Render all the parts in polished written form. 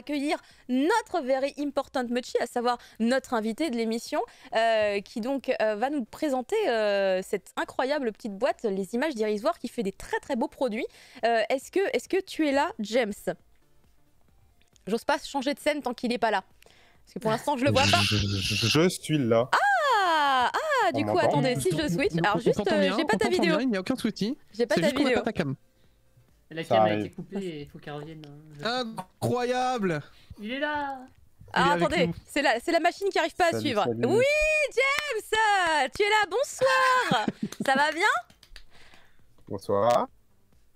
accueillir notre very important Mochi, à savoir notre invité de l'émission, qui donc va nous présenter cette incroyable petite boîte, les images dérisoires, qui fait des très très beaux produits. Est-ce que tu es là, James? J'ose pas changer de scène tant qu'il est pas là. Parce que pour l'instant, je le vois pas. Je suis là. Ah, du coup, attendez, si je switch. Alors, juste, j'ai pas ta vidéo. Il n'y a aucun souci. J'ai pas ta vidéo. Ta cam. La cam a été coupée et il faut qu'elle revienne. Incroyable! Il est là! Ah, attendez, c'est la machine qui arrive pas à suivre. Salut. Oui, James, tu es là, bonsoir. Ça va bien? Bonsoir.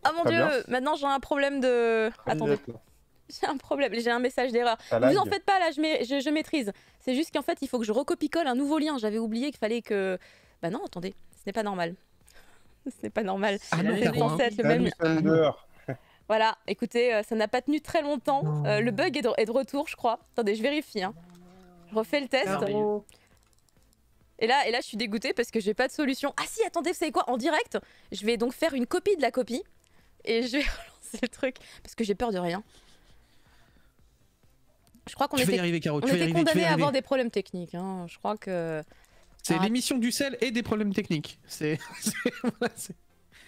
Oh mon Très dieu, bien. maintenant j'ai un problème de... Attendez, j'ai un problème, j'ai un message d'erreur. Vous en faites pas là, je maîtrise. C'est juste qu'en fait, il faut que je recopie-colle un nouveau lien. J'avais oublié qu'il fallait que... Bah non, attendez, ce n'est pas normal. Ce n'est pas normal. C'est censé être le même... Voilà, écoutez, ça n'a pas tenu très longtemps. Le bug est de retour, je crois. Attendez, je vérifie. Hein. Je refais le test. Et là, je suis dégoûtée parce que j'ai pas de solution. Ah si, attendez, vous savez quoi? En direct, je vais donc faire une copie de la copie. Et je vais relancer le truc. Parce que j'ai peur de rien. Je crois qu'on était condamnés à avoir des problèmes techniques. Hein. Je crois que... C'est l'émission du sel et des problèmes techniques. C'est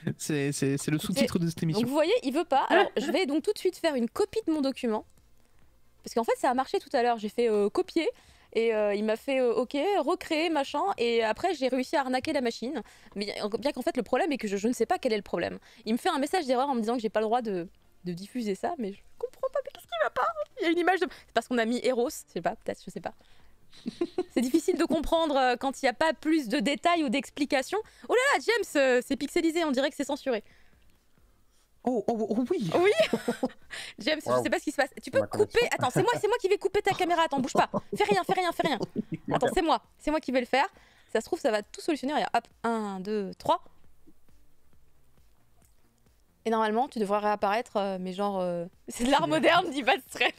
le sous-titre de cette émission. Donc vous voyez, il veut pas. Alors je vais donc tout de suite faire une copie de mon document. Parce qu'en fait ça a marché tout à l'heure. J'ai fait copier et il m'a fait ok, recréer, machin. Et après j'ai réussi à arnaquer la machine. Mais bien qu'en fait le problème est que je ne sais pas quel est le problème. Il me fait un message d'erreur en me disant que j'ai pas le droit de diffuser ça. Mais je comprends pas, mais qu'est-ce qui va pas? Il y a une image de... C'est parce qu'on a mis Eros, je sais pas, peut-être, je sais pas. C'est difficile de comprendre quand il n'y a pas plus de détails ou d'explications. Oh là là, James, c'est pixelisé, on dirait que c'est censuré. Oh oui. Oui. James, je sais pas ce qui se passe. Tu peux couper. Attends, c'est moi qui vais couper ta caméra. Attends, bouge pas. Fais rien. Attends, c'est moi qui vais le faire. Si ça se trouve, ça va tout solutionner. Regarde, hop, 1, 2, 3. Et normalement, tu devrais réapparaître, mais genre... C'est de l'art moderne, dit Bad Stref.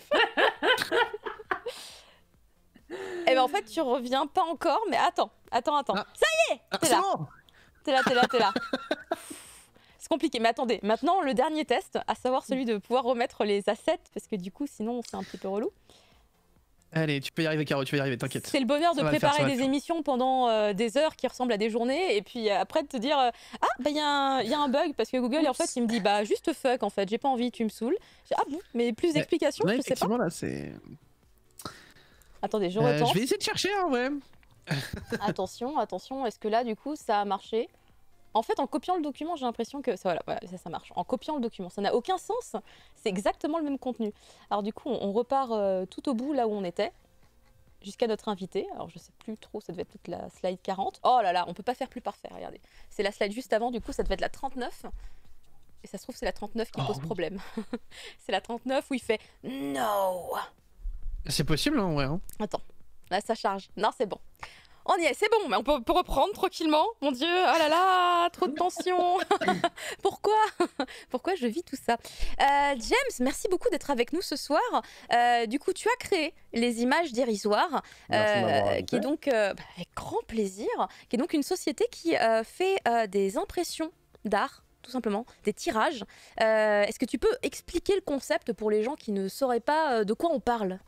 Eh ben en fait, tu reviens pas encore, mais attends. Ça y est, t'es là. T'es là. C'est compliqué, mais attendez. Maintenant, le dernier test, à savoir celui de pouvoir remettre les assets, parce que du coup, sinon, c'est un petit peu relou. Allez, tu peux y arriver, Caro, tu vas y arriver, t'inquiète. C'est le bonheur de préparer des émissions pendant des heures qui ressemblent à des journées, et puis après de te dire ah bah il y a un bug parce que Google en fait il me dit bah juste fuck en fait, j'ai pas envie, tu me saoules. Ah bon, mais plus d'explications, je sais pas. Là, c'est... Attendez, je retente. Je vais essayer de chercher, hein, ouais. Attention, est-ce que là, du coup, ça a marché? En fait, en copiant le document, j'ai l'impression que... Ça marche. En copiant le document, ça n'a aucun sens. C'est exactement le même contenu. Alors du coup, on repart tout au bout, là où on était, jusqu'à notre invité. Alors je sais plus trop, ça devait être toute la slide 40. Oh là là, on peut pas faire plus parfait, regardez. C'est la slide juste avant, du coup, ça devait être la 39. Et ça se trouve, c'est la 39 qui pose problème. C'est la 39 où il fait « No ». C'est possible, hein, ouais. Hein. Attends, là ça charge. Non, c'est bon. On y est, c'est bon, mais on peut reprendre tranquillement. Mon Dieu, oh là là, trop de tension. Pourquoi je vis tout ça? James, merci beaucoup d'être avec nous ce soir. Du coup, tu as créé les images dérisoires, qui est donc, avec grand plaisir, qui est donc une société qui fait des impressions d'art, tout simplement, des tirages. Est-ce que tu peux expliquer le concept pour les gens qui ne sauraient pas de quoi on parle?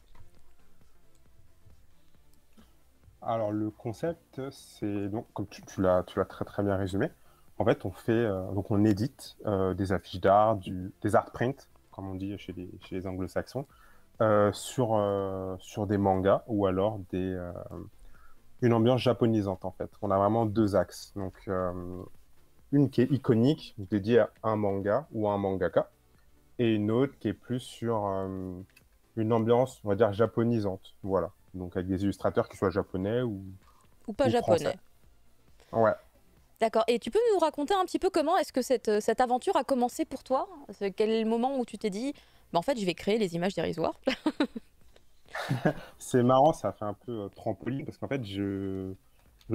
Alors le concept, c'est donc comme tu l'as très très bien résumé. En fait, on fait donc on édite des affiches d'art, des art prints, comme on dit chez les anglo-saxons, sur des mangas ou alors une ambiance japonisante en fait. On a vraiment deux axes. Donc une qui est iconique, dédiée à un manga ou à un mangaka, et une autre qui est plus sur une ambiance, on va dire, japonisante. Voilà. Donc avec des illustrateurs qui soient japonais ou pas japonais. Ouais. D'accord. Et tu peux nous raconter un petit peu comment est-ce que cette aventure a commencé pour toi? Quel est le moment où tu t'es dit, bah, en fait, je vais créer les images dérisoires? C'est marrant, ça fait un peu trampoline parce qu'en fait, je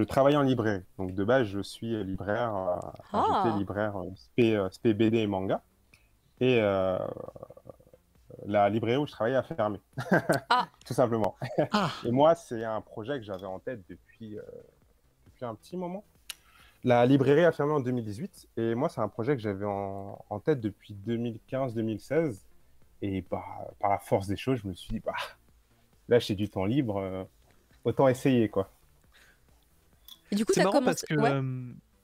travaille en librairie. Donc de base, je suis libraire. J'étais libraire spé BD et manga. Et la librairie où je travaillais a fermé. Tout simplement. Et moi, c'est un projet que j'avais en tête depuis un petit moment. La librairie a fermé en 2018 et moi, c'est un projet que j'avais en tête depuis 2015-2016. Et bah, par la force des choses, je me suis dit, bah, là, j'ai du temps libre, autant essayer, quoi. Et du coup, C'est marrant commencé... parce que... Ouais.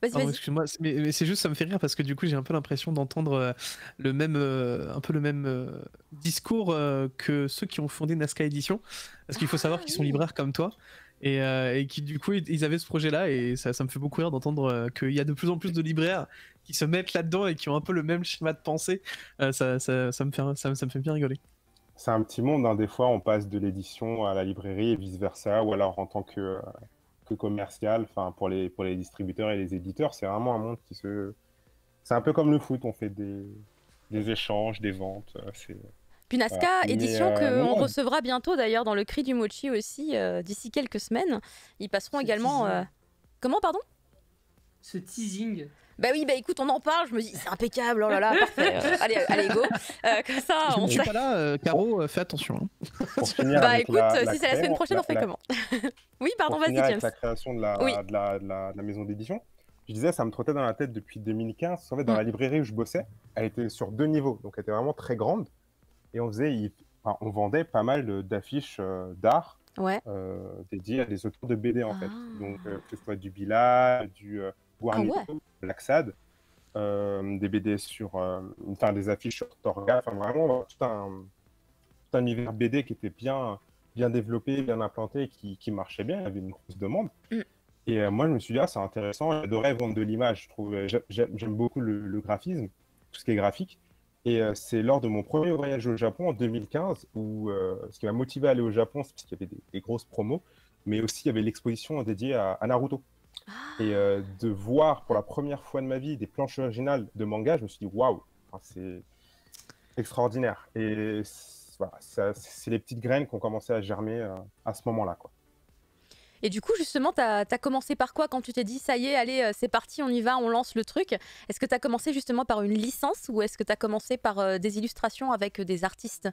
Vas-y. Excuse-moi, mais c'est juste, ça me fait rire parce que du coup, j'ai un peu l'impression d'entendre le même, un peu le même discours que ceux qui ont fondé Nazca Edition. Parce qu'il faut savoir qu'ils sont libraires comme toi. Et qui du coup, ils avaient ce projet-là. Et ça me fait beaucoup rire d'entendre qu'il y a de plus en plus de libraires qui se mettent là-dedans et qui ont un peu le même schéma de pensée. Ça me fait bien rigoler. C'est un petit monde, hein. Des fois, on passe de l'édition à la librairie et vice-versa, ou alors en tant que commercial, enfin pour les distributeurs et les éditeurs, c'est vraiment un monde qui se... C'est un peu comme le foot, on fait des échanges, des ventes. Puis Nazca voilà. Édition qu'on recevra bientôt d'ailleurs dans le Cri du Mochi aussi, d'ici quelques semaines. Ils passeront également... Comment, pardon? Ce teasing. Bah oui, bah écoute, on en parle, je me dis, c'est impeccable, oh là là, parfait, allez, go. Comme ça, je suis pas là, Caro, fais attention. Hein. Bah écoute, si c'est la semaine prochaine, on fait comment? Oui, pardon, vas-y, James. Avec la création de la maison d'édition, je disais, ça me trottait dans la tête depuis 2015. En fait, dans la librairie où je bossais, elle était sur 2 niveaux, donc elle était vraiment très grande. Et on vendait pas mal d'affiches d'art dédiées à des auteurs de BD, en fait. Donc, que ce soit du Bila, du Guarnito, Black Sad, des BD sur... Enfin, des affiches sur Torga, enfin vraiment tout un univers BD qui était bien développé, bien implanté, qui marchait bien, il y avait une grosse demande. Et moi, je me suis dit, c'est intéressant, j'adorais vendre de l'image, j'aime beaucoup le graphisme, tout ce qui est graphique. Et c'est lors de mon premier voyage au Japon en 2015 où ce qui m'a motivé à aller au Japon, c'est parce qu'il y avait des grosses promos, mais aussi il y avait l'exposition dédiée à Naruto. Et de voir pour la première fois de ma vie des planches originales de manga, je me suis dit, waouh, c'est extraordinaire. Et voilà, c'est les petites graines qui ont commencé à germer à ce moment-là, quoi. Et du coup, justement, tu as commencé par quoi quand tu t'es dit, ça y est, allez, c'est parti, on y va, on lance le truc? Est-ce que tu as commencé justement par une licence ou est-ce que tu as commencé par des illustrations avec des artistes?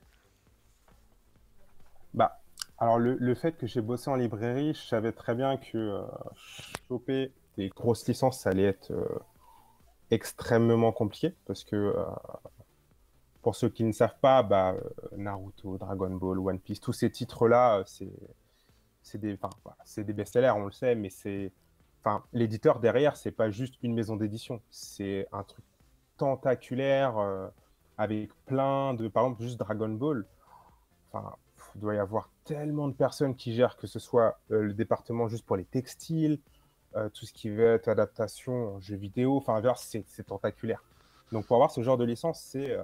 Bah, alors le fait que j'ai bossé en librairie, je savais très bien que choper des grosses licences, ça allait être extrêmement compliqué parce que pour ceux qui ne savent pas, Naruto, Dragon Ball, One Piece, tous ces titres-là, c'est des best-sellers, on le sait, mais l'éditeur derrière, c'est pas juste une maison d'édition, c'est un truc tentaculaire avec plein de, par exemple, juste Dragon Ball. Il doit y avoir tellement de personnes qui gèrent, que ce soit le département juste pour les textiles, tout ce qui va être adaptation, jeux vidéo, c'est tentaculaire. Donc pour avoir ce genre de licence, c'est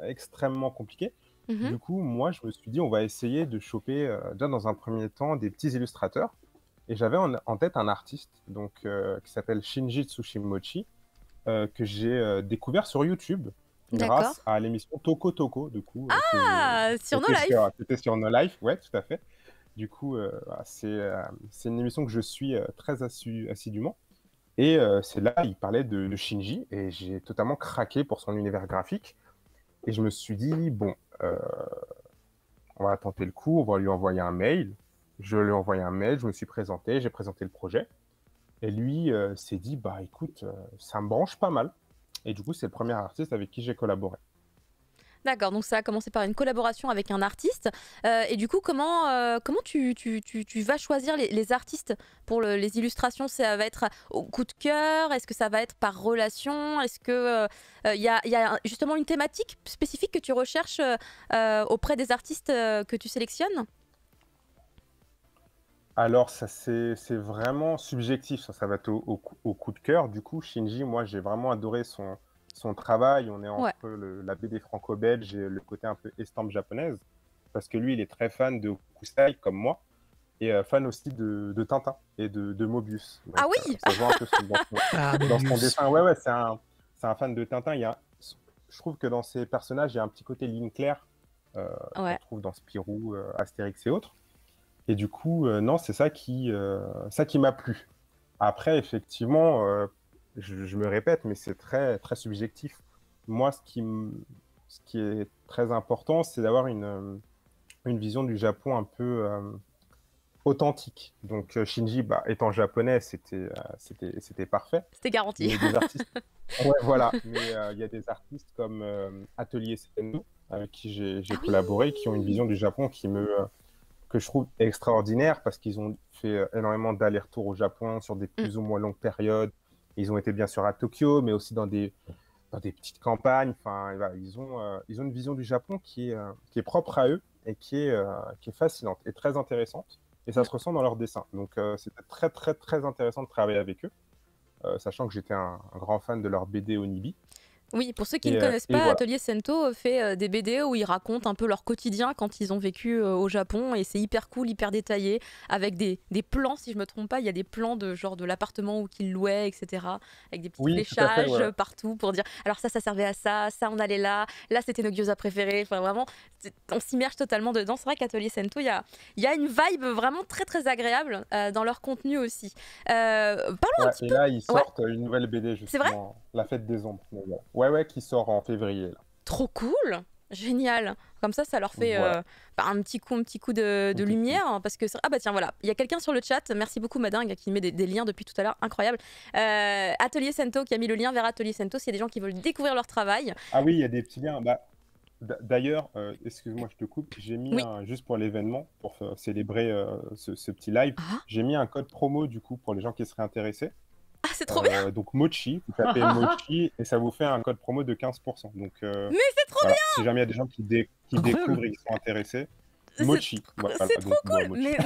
extrêmement compliqué. Du coup, moi, je me suis dit, on va essayer de choper, déjà dans un premier temps, des petits illustrateurs. Et j'avais en tête un artiste qui s'appelle Shinji Tsushimochi, que j'ai découvert sur YouTube grâce à l'émission Toko Toko, du coup. Sur No Life. C'était sur No Life, ouais, tout à fait. Du coup, c'est une émission que je suis très assidûment. Et c'est là, il parlait de Shinji, et j'ai totalement craqué pour son univers graphique. Et je me suis dit, bon, on va tenter le coup, on va lui envoyer un mail. Je lui ai envoyé un mail, je me suis présenté, j'ai présenté le projet. Et lui s'est dit, bah écoute, ça me branche pas mal. Et du coup, c'est le premier artiste avec qui j'ai collaboré. D'accord, donc ça a commencé par une collaboration avec un artiste. Et du coup, comment tu vas choisir les artistes pour les illustrations? Ça va être au coup de cœur? Est-ce que ça va être par relation? Est-ce que y a justement une thématique spécifique que tu recherches auprès des artistes que tu sélectionnes? Alors, ça c'est vraiment subjectif, ça va être au coup de cœur. Du coup, Shinji, moi, j'ai vraiment adoré son travail. On est entre la BD franco-belge et le côté un peu estampe japonaise. Parce que lui, il est très fan de Hokusai, comme moi, et fan aussi de Tintin et de Mobius. Donc, oui ça se voit un peu dans son dessin. Ouais, c'est un fan de Tintin. Je trouve que dans ses personnages, il y a un petit côté ligne claire qu'on trouve dans Spirou, Astérix et autres. Et du coup, non, c'est ça qui m'a plu. Après, effectivement, je me répète, mais c'est très, très subjectif. Moi, ce qui est très important, c'est d'avoir une vision du Japon un peu authentique. Donc, Shinji, étant japonais, c'était parfait. C'était garanti. Mais des artistes... ouais, voilà. Mais il y a des artistes comme Atelier Sendo, avec qui j'ai collaboré, qui ont une vision du Japon que je trouve extraordinaire parce qu'ils ont fait énormément d'allers-retours au Japon sur des plus ou moins longues périodes. Ils ont été bien sûr à Tokyo, mais aussi dans des petites campagnes. Enfin, voilà, ils ont une vision du Japon qui est propre à eux et qui est fascinante et très intéressante. Et ça se ressent dans leurs dessins. Donc, c'était très, très, très intéressant de travailler avec eux, sachant que j'étais un grand fan de leur BD Onibi. Oui, pour ceux qui ne connaissent pas, voilà. Atelier Sento fait des BD où ils racontent un peu leur quotidien quand ils ont vécu au Japon, et c'est hyper cool, hyper détaillé, avec des plans, si je me trompe pas, il y a des plans de genre de l'appartement où qu'ils louaient, etc. Avec des petits fléchages partout pour dire alors ça servait à ça, ça on allait là c'était nos gyoza préférés, enfin vraiment on s'immerge totalement dedans. C'est vrai qu'Atelier Sento, il y a une vibe vraiment très très agréable dans leur contenu aussi. Parlons un petit peu. Et là ils sortent une nouvelle BD justement. C'est vrai ? La Fête des Ombres. Ouais, qui sort en février. Là. Trop cool, génial. Comme ça leur fait un petit coup de lumière, hein, parce que ah bah tiens voilà, il y a quelqu'un sur le chat. Merci beaucoup Madingue qui met des liens depuis tout à l'heure, incroyable. Atelier Sento qui a mis le lien vers Atelier Sento. S'il y a des gens qui veulent découvrir leur travail. Ah oui, il y a des petits liens. D'ailleurs, excuse-moi, je te coupe. J'ai mis juste pour l'événement, pour célébrer ce petit live, j'ai mis un code promo du coup pour les gens qui seraient intéressés. Ah, c'est trop bien. Donc Mochi, vous tapez Mochi et ça vous fait un code promo de 15%. Donc, mais c'est trop bien. Si jamais il y a des gens qui découvrent et qui sont intéressés, Mochi. C'est trop cool. Mais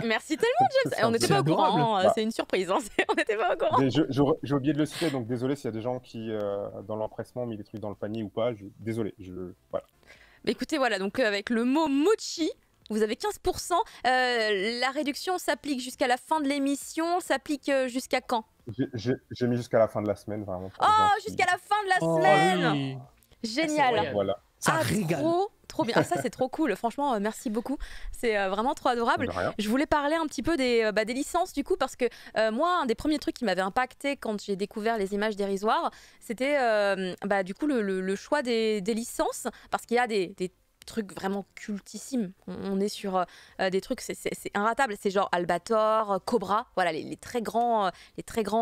merci tellement James. On n'était pas au courant, c'est une surprise. Hein. On n'était pas au courant. J'ai oublié de le citer, donc désolé s'il y a des gens qui, dans l'empressement, ont mis des trucs dans le panier ou pas. Désolé. Voilà. Mais écoutez, voilà, donc avec le mot Mochi, vous avez 15%. La réduction s'applique jusqu'à la fin de l'émission. S'applique jusqu'à quand ? J'ai mis jusqu'à la fin de la semaine, vraiment. Oh, jusqu'à la fin de la semaine. Oui. Génial. Voilà. Ça régale. Trop bien. Ah, ça, c'est trop cool. Franchement, merci beaucoup. C'est vraiment trop adorable. Je voulais parler un petit peu des licences, du coup, parce que moi, un des premiers trucs qui m'avait impacté quand j'ai découvert les images dérisoires, c'était du coup le choix des licences, parce qu'il y a des trucs vraiment cultissimes. On est sur des trucs, c'est inratable. C'est genre Albator, Cobra, voilà les très grandes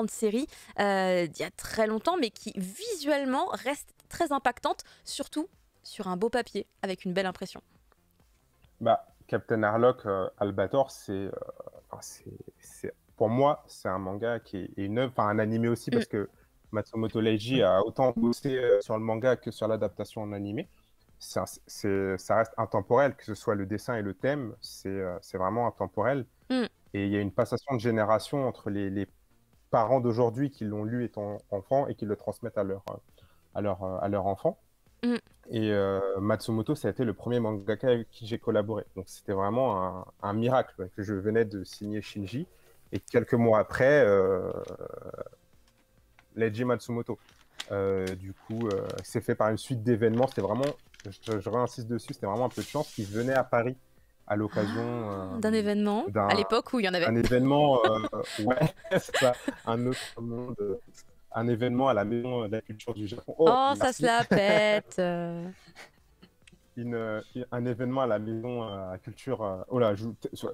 séries d'il y a très longtemps, mais qui visuellement restent très impactantes, surtout sur un beau papier avec une belle impression. Captain Harlock, Albator, pour moi, c'est un manga qui est une œuvre, enfin un animé aussi, parce que Matsumoto Leiji a autant bossé sur le manga que sur l'adaptation en animé. Ça reste intemporel, que ce soit le dessin et le thème, c'est vraiment intemporel. Et il y a une passation de génération entre les parents d'aujourd'hui qui l'ont lu étant enfant et qui le transmettent à leur enfant. Et Matsumoto, ça a été le premier mangaka avec qui j'ai collaboré. Donc c'était vraiment un miracle que je venais de signer Shinji. Et quelques mois après, Leiji Matsumoto. Du coup, c'est fait par une suite d'événements. C'était vraiment, je réinsiste dessus, c'était vraiment un peu de chance qu'il venait à Paris à l'occasion d'un événement, à l'époque où il y en avait. Un événement, c'est ça, un autre monde, un événement à la Maison de la Culture du Japon. Ça se la pète. Un événement à la Maison à la Culture.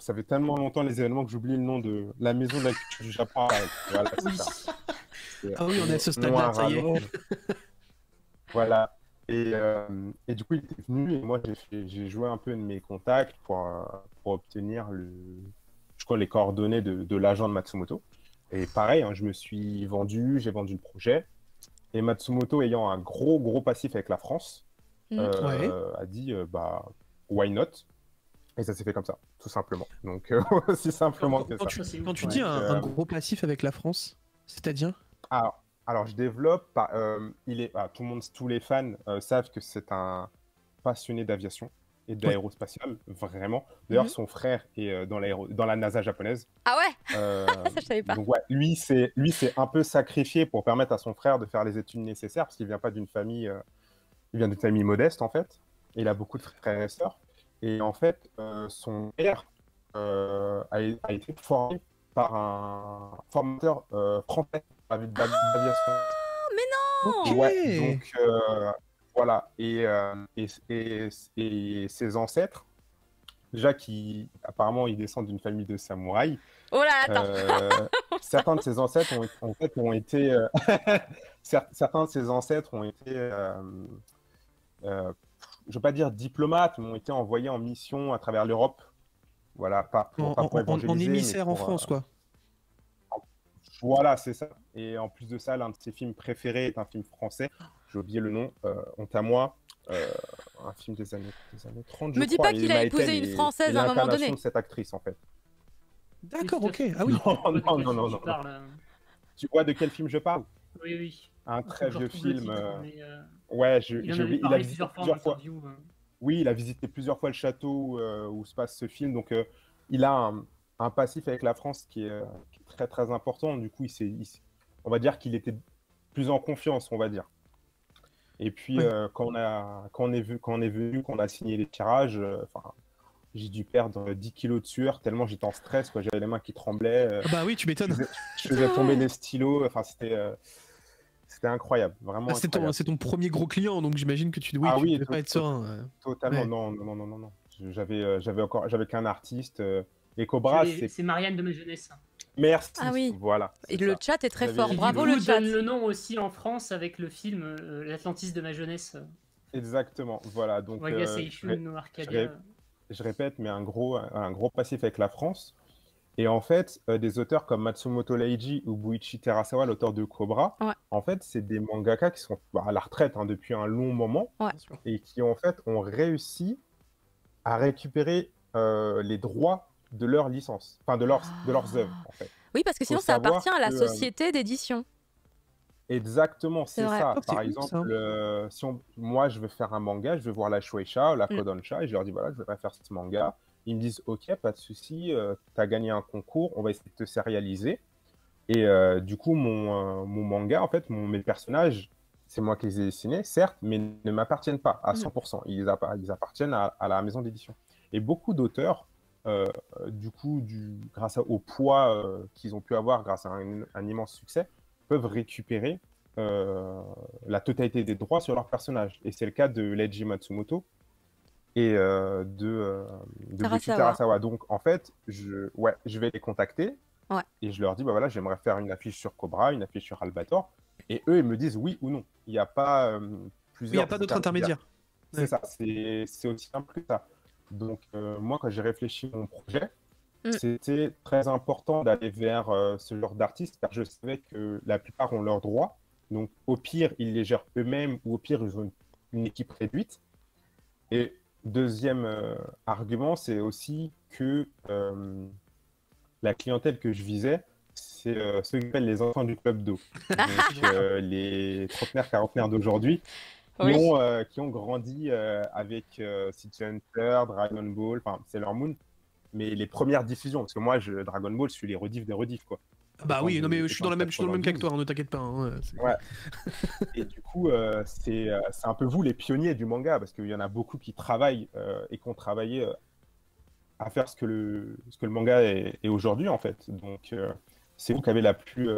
Ça fait tellement longtemps les événements que j'oublie le nom de la Maison de la Culture du Japon. Voilà, c'est ça. Ah oui, on est à ce stade-là, ça y est. Voilà. Et du coup, il était venu et moi, j'ai joué un peu de mes contacts pour obtenir les coordonnées de l'agent de Matsumoto. Et pareil, je me suis j'ai vendu le projet. Et Matsumoto, ayant un gros passif avec la France, a dit why not? Et ça s'est fait comme ça, tout simplement. Donc, aussi simplement que ça. Quand tu dis un gros passif avec la France, c'est-à-dire? Alors, je développe. Tous les fans savent que c'est un passionné d'aviation et d'aérospatiale, vraiment. D'ailleurs, son frère est dans la NASA japonaise. Ah ouais. Ça, je savais pas. Donc, lui, c'est un peu sacrifié pour permettre à son frère de faire les études nécessaires, parce qu'il vient pas d'une famille. Il vient d'une famille modeste, en fait. Et il a beaucoup de frères et sœurs. Et en fait, son père a été formé par un formateur français d'aviation. Mais non. Okay. Ouais, donc voilà. Et ses ancêtres, déjà qui apparemment ils descendent d'une famille de samouraïs. Oh là, attends. Certains de ses ancêtres ont été je veux pas dire diplomates, mais ont été envoyés en mission à travers l'Europe. Voilà, pas pour évangéliser, en mais émissaire en pour, France, quoi. voilà, c'est ça. Et en plus de ça, l'un de ses films préférés est un film français. J'ai oublié le nom, honte à moi. Un film des années 30, je Me dis crois. pas qu'il a épousé une Française à un moment donné. L'incarnation de cette actrice, en fait. D'accord, ok. Ah oui. Non. Tu vois de quel film je parle? Oui, oui. Un très vieux film. Mais, ouais, il a visité plusieurs fois. Oui, il a visité plusieurs fois le château où se passe ce film. Donc, il a un passif avec la France qui est très, très important. Du coup, on va dire qu'il était plus en confiance, on va dire. Et puis, quand on est venu, qu'on a signé les tirages, j'ai dû perdre 10 kilos de sueur tellement j'étais en stress, quoi. J'avais les mains qui tremblaient. Ah bah oui, tu m'étonnes. Je faisais tomber les stylos. Enfin, c'était incroyable, vraiment incroyable. C'est ton premier gros client, donc j'imagine que tu ne devais pas être serein. Totalement, non. J'avais qu'un artiste. Et Cobra, c'est Marianne de ma jeunesse. Merci. Ah oui. Voilà. Et le chat est très fort. Bravo le chat. Donne le nom aussi en France avec le film L'Atlantis de ma jeunesse. Exactement. Voilà. Donc. Je répète, mais un gros passif avec la France. Et en fait, des auteurs comme Matsumoto Leiji ou Buichi Terasawa, l'auteur de Cobra, en fait, c'est des mangaka qui sont à la retraite depuis un long moment et qui en fait ont réussi à récupérer les droits de leur licence, enfin de leurs œuvres en fait. Oui, parce que sinon ça appartient à la société d'édition. Exactement, c'est ça. Par exemple, moi je veux faire un manga, je veux voir la Shueisha, la Kodansha, et je leur dis voilà, je voudrais faire ce manga. Ils me disent ok, pas de souci, tu as gagné un concours, on va essayer de te sérialiser. Et du coup, mon manga, en fait, mes personnages, c'est moi qui les ai dessinés, certes, mais ne m'appartiennent pas à 100%. Ils appartiennent à la maison d'édition. Et beaucoup d'auteurs, du coup, grâce au poids qu'ils ont pu avoir grâce à un immense succès, peuvent récupérer la totalité des droits sur leurs personnages. Et c'est le cas de Leiji Matsumoto et de Buichi Terasawa. Donc, en fait, je vais les contacter et je leur dis, bah voilà, j'aimerais faire une affiche sur Cobra, une affiche sur Albator. Et eux, ils me disent oui ou non. Il n'y a pas plusieurs... Il n'y a pas d'autre intermédiaire. C'est ça, c'est aussi simple que ça. Donc, moi, quand j'ai réfléchi à mon projet, c'était très important d'aller vers ce genre d'artistes, car je savais que la plupart ont leurs droits. Donc, au pire, ils les gèrent eux-mêmes, ou au pire, ils ont une équipe réduite. Et deuxième argument, c'est aussi que la clientèle que je visais, c'est ceux qui appellent les enfants du club d'eau. Donc, les trentenaires, quarantenaires d'aujourd'hui, qui ont grandi avec City Hunter, Dragon Ball, enfin, Sailor Moon, mais les premières diffusions, parce que moi, Dragon Ball, je suis les rediffs des rediffs, quoi. Bah oui, non mais je suis dans le même cas que toi, ne t'inquiète pas. Ouais. Et du coup, c'est un peu vous les pionniers du manga, parce qu'il y en a beaucoup qui travaillent et qui ont travaillé à faire ce que le manga est aujourd'hui, en fait. Donc, c'est vous qui avez la plus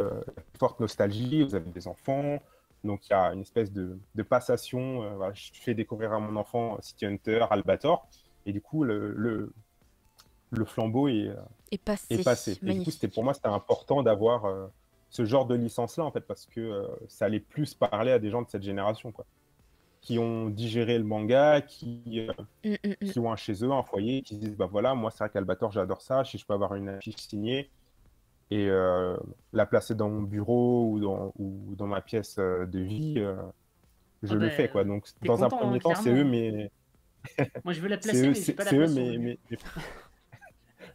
forte nostalgie, vous avez des enfants, donc il y a une espèce de passation. Voilà, je fais découvrir à mon enfant City Hunter, Albator, et du coup, le flambeau est passé. Et du coup, pour moi, c'était important d'avoir ce genre de licence-là, en fait, parce que ça allait plus parler à des gens de cette génération, quoi, qui ont digéré le manga, qui ont un chez eux, un foyer, qui se disent, bah voilà, moi, c'est vrai qu'Albator, j'adore ça, si je peux avoir une affiche signée, et la placer dans mon bureau ou dans ma pièce de vie, je le fais, quoi. Donc, dans un premier temps, c'est eux, mais... Moi, je veux la placer, mais j'ai pas la place.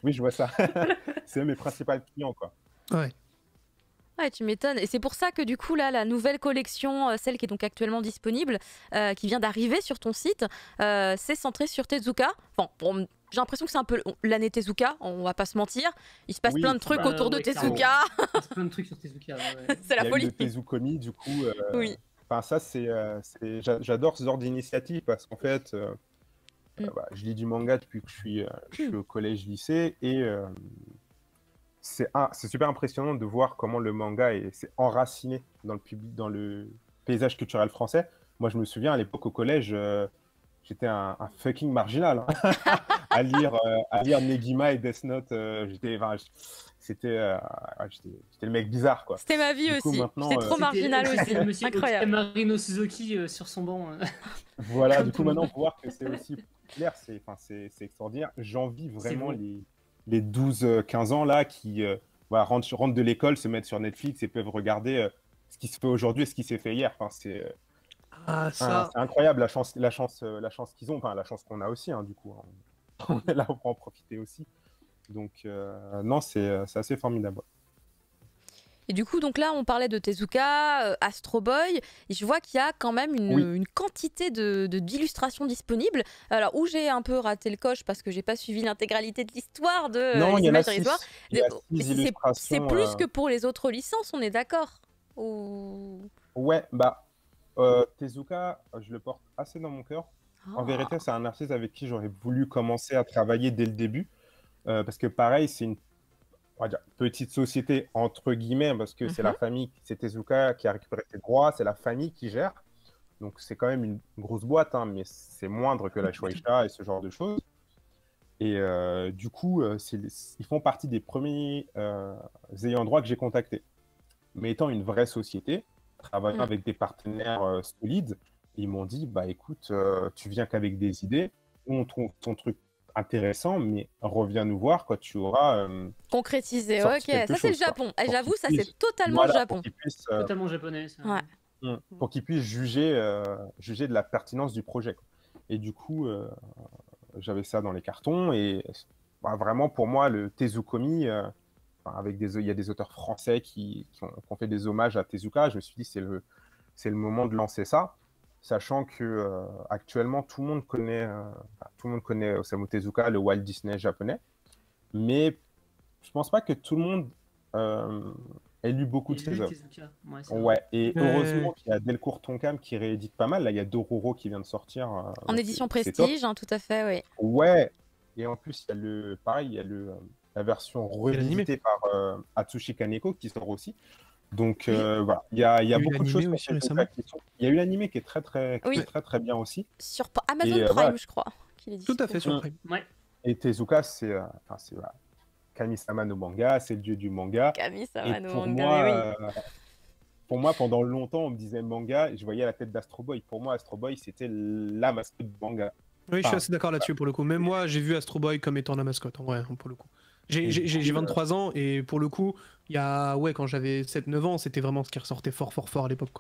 Oui, je vois ça. C'est eux mes principaux clients, quoi. Ouais, tu m'étonnes. Et c'est pour ça que du coup, là, la nouvelle collection, celle qui est donc actuellement disponible, qui vient d'arriver sur ton site, c'est centré sur Tezuka. Enfin, bon, j'ai l'impression que c'est un peu l'année Tezuka, on va pas se mentir. Il se passe plein de trucs autour de Tezuka. Il se passe plein de trucs sur Tezuka. C'est la folie. Il y a eu le Tezukomi, du coup. Oui. Enfin, ça, j'adore ce genre d'initiative parce qu'en fait, je lis du manga depuis que je suis au collège-lycée et c'est super impressionnant de voir comment le manga s'est enraciné dans le paysage culturel français. Moi, je me souviens, à l'époque, au collège, j'étais un fucking marginal. À lire Negima et Death Note, c'était le mec bizarre, quoi. C'était ma vie aussi. J'étais trop marginal aussi. Monsieur Incroyable. Marino Suzuki sur son banc. Voilà, du coup, maintenant, pour voir que c'est aussi populaire, c'est extraordinaire. J'envie vraiment les 12-15 ans là qui voilà, rentrent de l'école, se mettent sur Netflix et peuvent regarder ce qui se fait aujourd'hui et ce qui s'est fait hier. Enfin, c'est incroyable la chance qu'ils ont, enfin la chance qu'on a aussi, hein, du coup. Hein. On est là pour en profiter aussi. Donc, non, c'est assez formidable. Et du coup, donc là, on parlait de Tezuka, Astro Boy, et je vois qu'il y a quand même une quantité d'illustrations disponibles. Alors, où j'ai un peu raté le coche parce que j'ai pas suivi l'intégralité de l'histoire de non, les images de l'histoire. C'est plus que pour les autres licences, on est d'accord ou... Ouais, bah, Tezuka, je le porte assez dans mon cœur. En vérité, c'est un artiste avec qui j'aurais voulu commencer à travailler dès le début. Parce que pareil, c'est une on va dire, petite société entre guillemets, parce que c'est la famille, c'est Tezuka qui a récupéré ses droits, c'est la famille qui gère. Donc c'est quand même une grosse boîte, hein, mais c'est moindre que la Shueisha et ce genre de choses. Et du coup, ils font partie des premiers ayants droit que j'ai contactés. Mais étant une vraie société, travaillant avec des partenaires solides, ils m'ont dit, bah écoute, tu viens qu'avec des idées, on trouve ton truc intéressant, mais reviens nous voir quand tu auras concrétisé. Ok, ça c'est le Japon. J'avoue, ça c'est totalement le Japon. Totalement japonais. Ça. Ouais. Pour qu'ils puissent juger de la pertinence du projet. Et du coup, j'avais ça dans les cartons et vraiment pour moi le Tezukomi, il y a des auteurs français qui ont fait des hommages à Tezuka. Je me suis dit c'est le moment de lancer ça. Sachant que actuellement tout le monde connaît Osamu Tezuka, le Walt Disney japonais, mais je pense pas que tout le monde ait lu beaucoup de ses œuvres. Ouais, et heureusement qu'il y a Delcourt Tonkam qui réédite pas mal. Là, il y a Dororo qui vient de sortir. En édition prestige, hein, tout à fait, oui. Ouais, et en plus il y a la version rééditée par Atsushi Kaneko qui sort aussi. Donc voilà, il y a beaucoup de choses aussi récemment. Il y a eu l'animé qui est très très bien aussi. Sur Amazon Prime, je crois. Tout à fait sur Prime. Ouais. Et Tezuka, c'est voilà. Kami-sama no manga, c'est le dieu du manga. Kami-sama no manga, oui. Pour moi, pendant longtemps, on me disait manga, et je voyais la tête d'Astro Boy. Pour moi, Astro Boy, c'était la mascotte du manga. Oui, je suis assez d'accord là-dessus pour le coup. Même moi, j'ai vu Astro Boy comme étant la mascotte, en vrai, pour le coup. J'ai 23 ans et pour le coup, quand j'avais 7-9 ans, c'était vraiment ce qui ressortait fort à l'époque.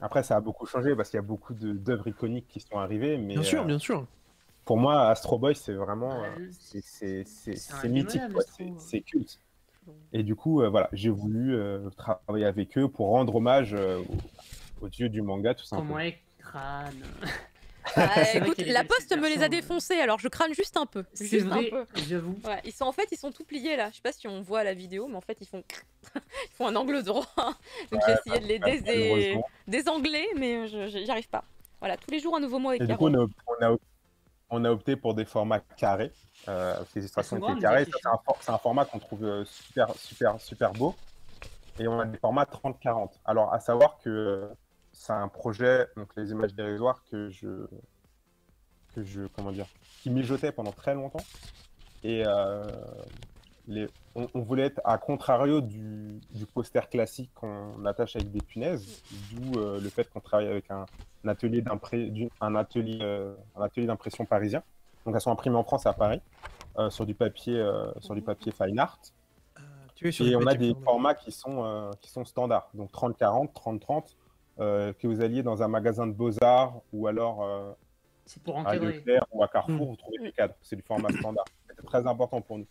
Après, ça a beaucoup changé parce qu'il y a beaucoup d'œuvres iconiques qui sont arrivées. Mais, bien sûr. Pour moi, Astro Boy, c'est vraiment c'est mythique, c'est culte. Et du coup, voilà, j'ai voulu travailler avec eux pour rendre hommage aux dieux du manga, tout simplement. Comment crâne. Écoute, la Poste me les a défoncés, alors je crâne juste un peu. C'est vrai, j'avoue. Ouais, ils sont tout pliés là. Je sais pas si on voit la vidéo, mais en fait ils font un angle droit. Donc j'ai essayé de les désangler, mais j'y arrive pas. Voilà, tous les jours un nouveau mot avec Et Caro. du coup, on a opté pour des formats carrés. Les illustrations étaient carrées. C'est un format qu'on trouve super beau. Et on a des formats 30-40. Alors, à savoir que c'est un projet, donc les images dérisoires, qui mijotait pendant très longtemps. Et on voulait être à contrario du poster classique qu'on attache avec des punaises, d'où le fait qu'on travaille avec un atelier d'impression parisien. Donc elles sont imprimées en France à Paris, sur du papier fine art. Et on a des formats qui sont standards, donc 30-40, 30-30, que vous alliez dans un magasin de beaux-arts ou alors à Leclerc ou à Carrefour, vous trouvez des cadres. C'est du format standard. C'est très important pour nous.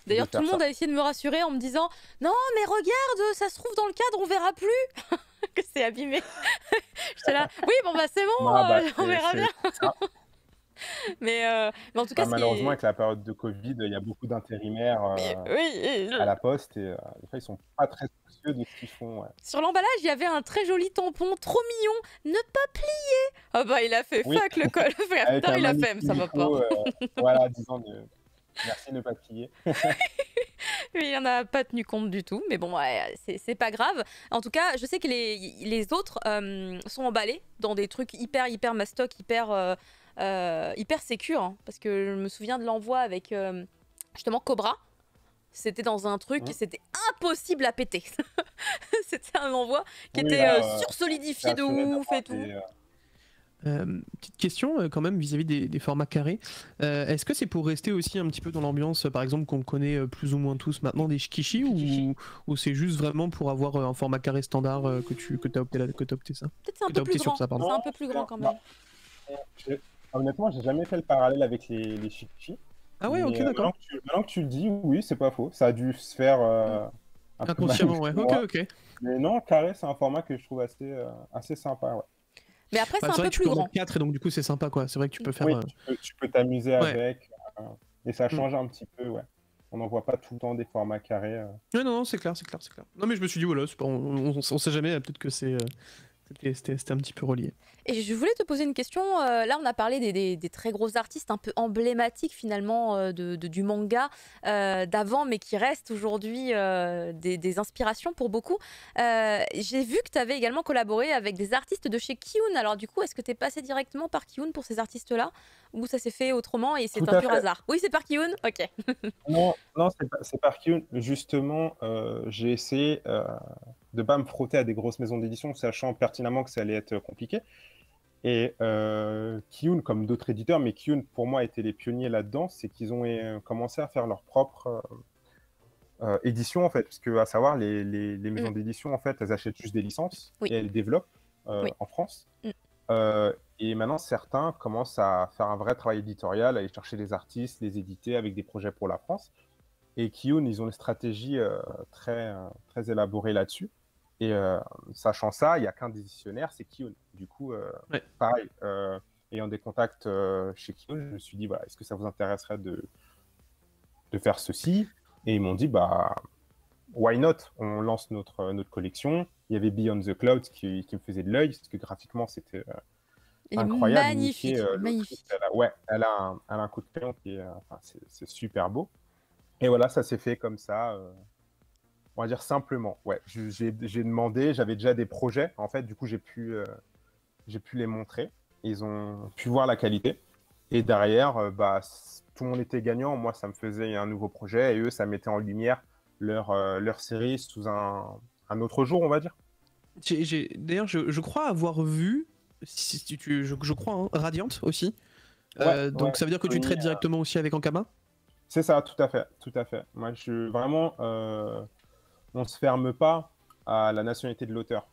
D'ailleurs, tout le monde a essayé de me rassurer en me disant « Non, mais regarde, ça se trouve dans le cadre, on verra plus !» Que c'est abîmé. J'étais là « Oui, bon, bah c'est bon, on verra bien !» Mais en tout cas, malheureusement, avec la période de Covid, il y a beaucoup d'intérimaires à la Poste et des fois, ils sont pas très soucieux de ce qu'ils font. Ouais. Sur l'emballage, il y avait un très joli tampon, trop mignon, ne pas plier. Ah bah, il a fait fuck le col. Putain, il a fait, ça va pas. Voilà, disant merci, ne pas plier. Mais il en a pas tenu compte du tout, mais bon, ouais, c'est pas grave. En tout cas, je sais que les autres sont emballés dans des trucs hyper mastoc, hyper sécure, hein, parce que je me souviens de l'envoi avec justement Cobra. c'était dans un truc, c'était impossible à péter. C'était un envoi qui Oui, était là, sursolidifié de ouf et tout. Petite question quand même vis-à-vis des formats carrés. Est-ce que c'est pour rester aussi un petit peu dans l'ambiance, par exemple, qu'on connaît plus ou moins tous maintenant des Shikishi, ou c'est juste vraiment pour avoir un format carré standard que tu as opté ça? Peut-être c'est un peu plus grand. C'est un peu plus grand quand même. Honnêtement, j'ai jamais fait le parallèle avec les Shikishi. Ah ouais, ok, d'accord. Maintenant que tu le dis, oui, c'est pas faux. Ça a dû se faire inconsciemment, ouais. Ok. Mais non, carré, c'est un format que je trouve assez sympa, ouais. Mais après, c'est un peu plus grand. 4 et donc du coup, c'est sympa, quoi. C'est vrai que tu peux faire. Oui, tu peux t'amuser avec. Et ça change un petit peu, ouais. On n'en voit pas tout le temps des formats carrés. Non, c'est clair. Non, mais je me suis dit, voilà, on sait jamais, peut-être que c'était un petit peu relié. Et je voulais te poser une question. Là, on a parlé des très gros artistes un peu emblématiques finalement du manga d'avant, mais qui restent aujourd'hui des inspirations pour beaucoup. J'ai vu que tu avais également collaboré avec des artistes de chez Kiyun. Alors du coup, est-ce que tu es passé directement par Kiyun pour ces artistes-là, ou ça s'est fait autrement et c'est un pur hasard? Oui, c'est par Kiyun. Ok. Non, c'est par Kiyun. Justement, j'ai essayé de pas me frotter à des grosses maisons d'édition, sachant pertinemment que ça allait être compliqué. Et Kiyun, comme d'autres éditeurs, mais Kiyun pour moi étaient les pionniers là-dedans, c'est qu'ils ont commencé à faire leur propre édition en fait, parce que à savoir les maisons d'édition en fait, elles achètent juste des licences et elles développent en France. Et maintenant certains commencent à faire un vrai travail éditorial, à aller chercher des artistes, les éditer avec des projets pour la France. Et Kiyun, ils ont une stratégie très élaborée là-dessus. Et sachant ça, il n'y a qu'un décisionnaire, c'est Kiyun. Du coup, pareil, ayant des contacts chez Kiyun, je me suis dit, est-ce que ça vous intéresserait de faire ceci? Et ils m'ont dit, why not? On lance notre collection. Il y avait Beyond the Clouds qui me faisait de l'œil, parce que graphiquement, c'était incroyable. Magnifique, magnifique. Elle a un coup de crayon qui est c'est super beau. Et voilà, ça s'est fait comme ça. On va dire simplement, j'ai demandé, j'avais déjà des projets, en fait, du coup j'ai pu les montrer, ils ont pu voir la qualité, et derrière, tout le monde était gagnant, moi ça me faisait un nouveau projet, et eux ça mettait en lumière leur série sous un autre jour, on va dire. D'ailleurs, je crois avoir vu, je crois, Radiant aussi, donc ça veut dire que tu traites directement aussi avec Ankama? C'est ça, tout à fait. Moi, vraiment, on ne se ferme pas à la nationalité de l'auteur.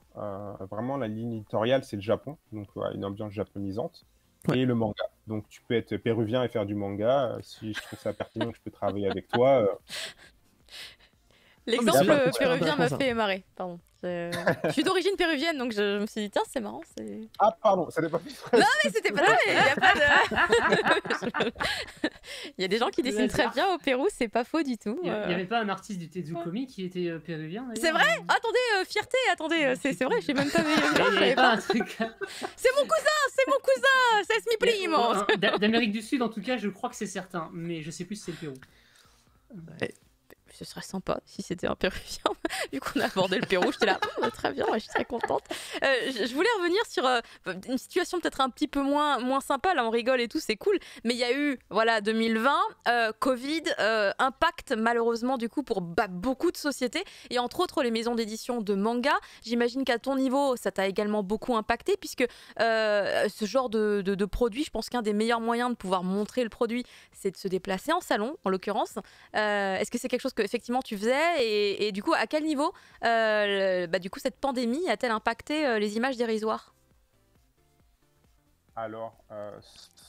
Vraiment, la ligne éditoriale, c'est le Japon, donc une ambiance japonisante, et le manga. Donc, tu peux être péruvien et faire du manga. Si je trouve ça pertinent que je peux travailler avec toi. L'exemple péruvien m'a fait marrer, pardon. Je suis d'origine péruvienne, donc je me suis dit, tiens, c'est marrant. Ah, pardon, ça n'est pas fait. Non, mais c'était pas. Il y a pas de. Il y a des gens qui dessinent très bien au Pérou, c'est pas faux du tout. Il n'y avait pas un artiste du Tezukomi qui était péruvien? C'est vrai? Attendez, fierté, attendez, c'est vrai, j'ai même pas vu. C'est mon cousin, c'est mi primo. D'Amérique du Sud, en tout cas, je crois que c'est certain, mais je sais plus si c'est le Pérou. Ce serait sympa si c'était un Péruvien. Vu qu'on a abordé le Pérou, j'étais là, très bien, je suis très contente. Je voulais revenir sur une situation peut-être un petit peu moins sympa. Là, on rigole et tout, c'est cool. Mais il y a eu, 2020, Covid, impact malheureusement du coup pour beaucoup de sociétés et entre autres les maisons d'édition de manga. J'imagine qu'à ton niveau, ça t'a également beaucoup impacté puisque ce genre de produit, je pense qu'un des meilleurs moyens de pouvoir montrer le produit, c'est de se déplacer en salon, en l'occurrence. Est-ce que c'est quelque chose que effectivement tu faisais et du coup à quel niveau du coup cette pandémie a-t-elle impacté les images dérisoires? Alors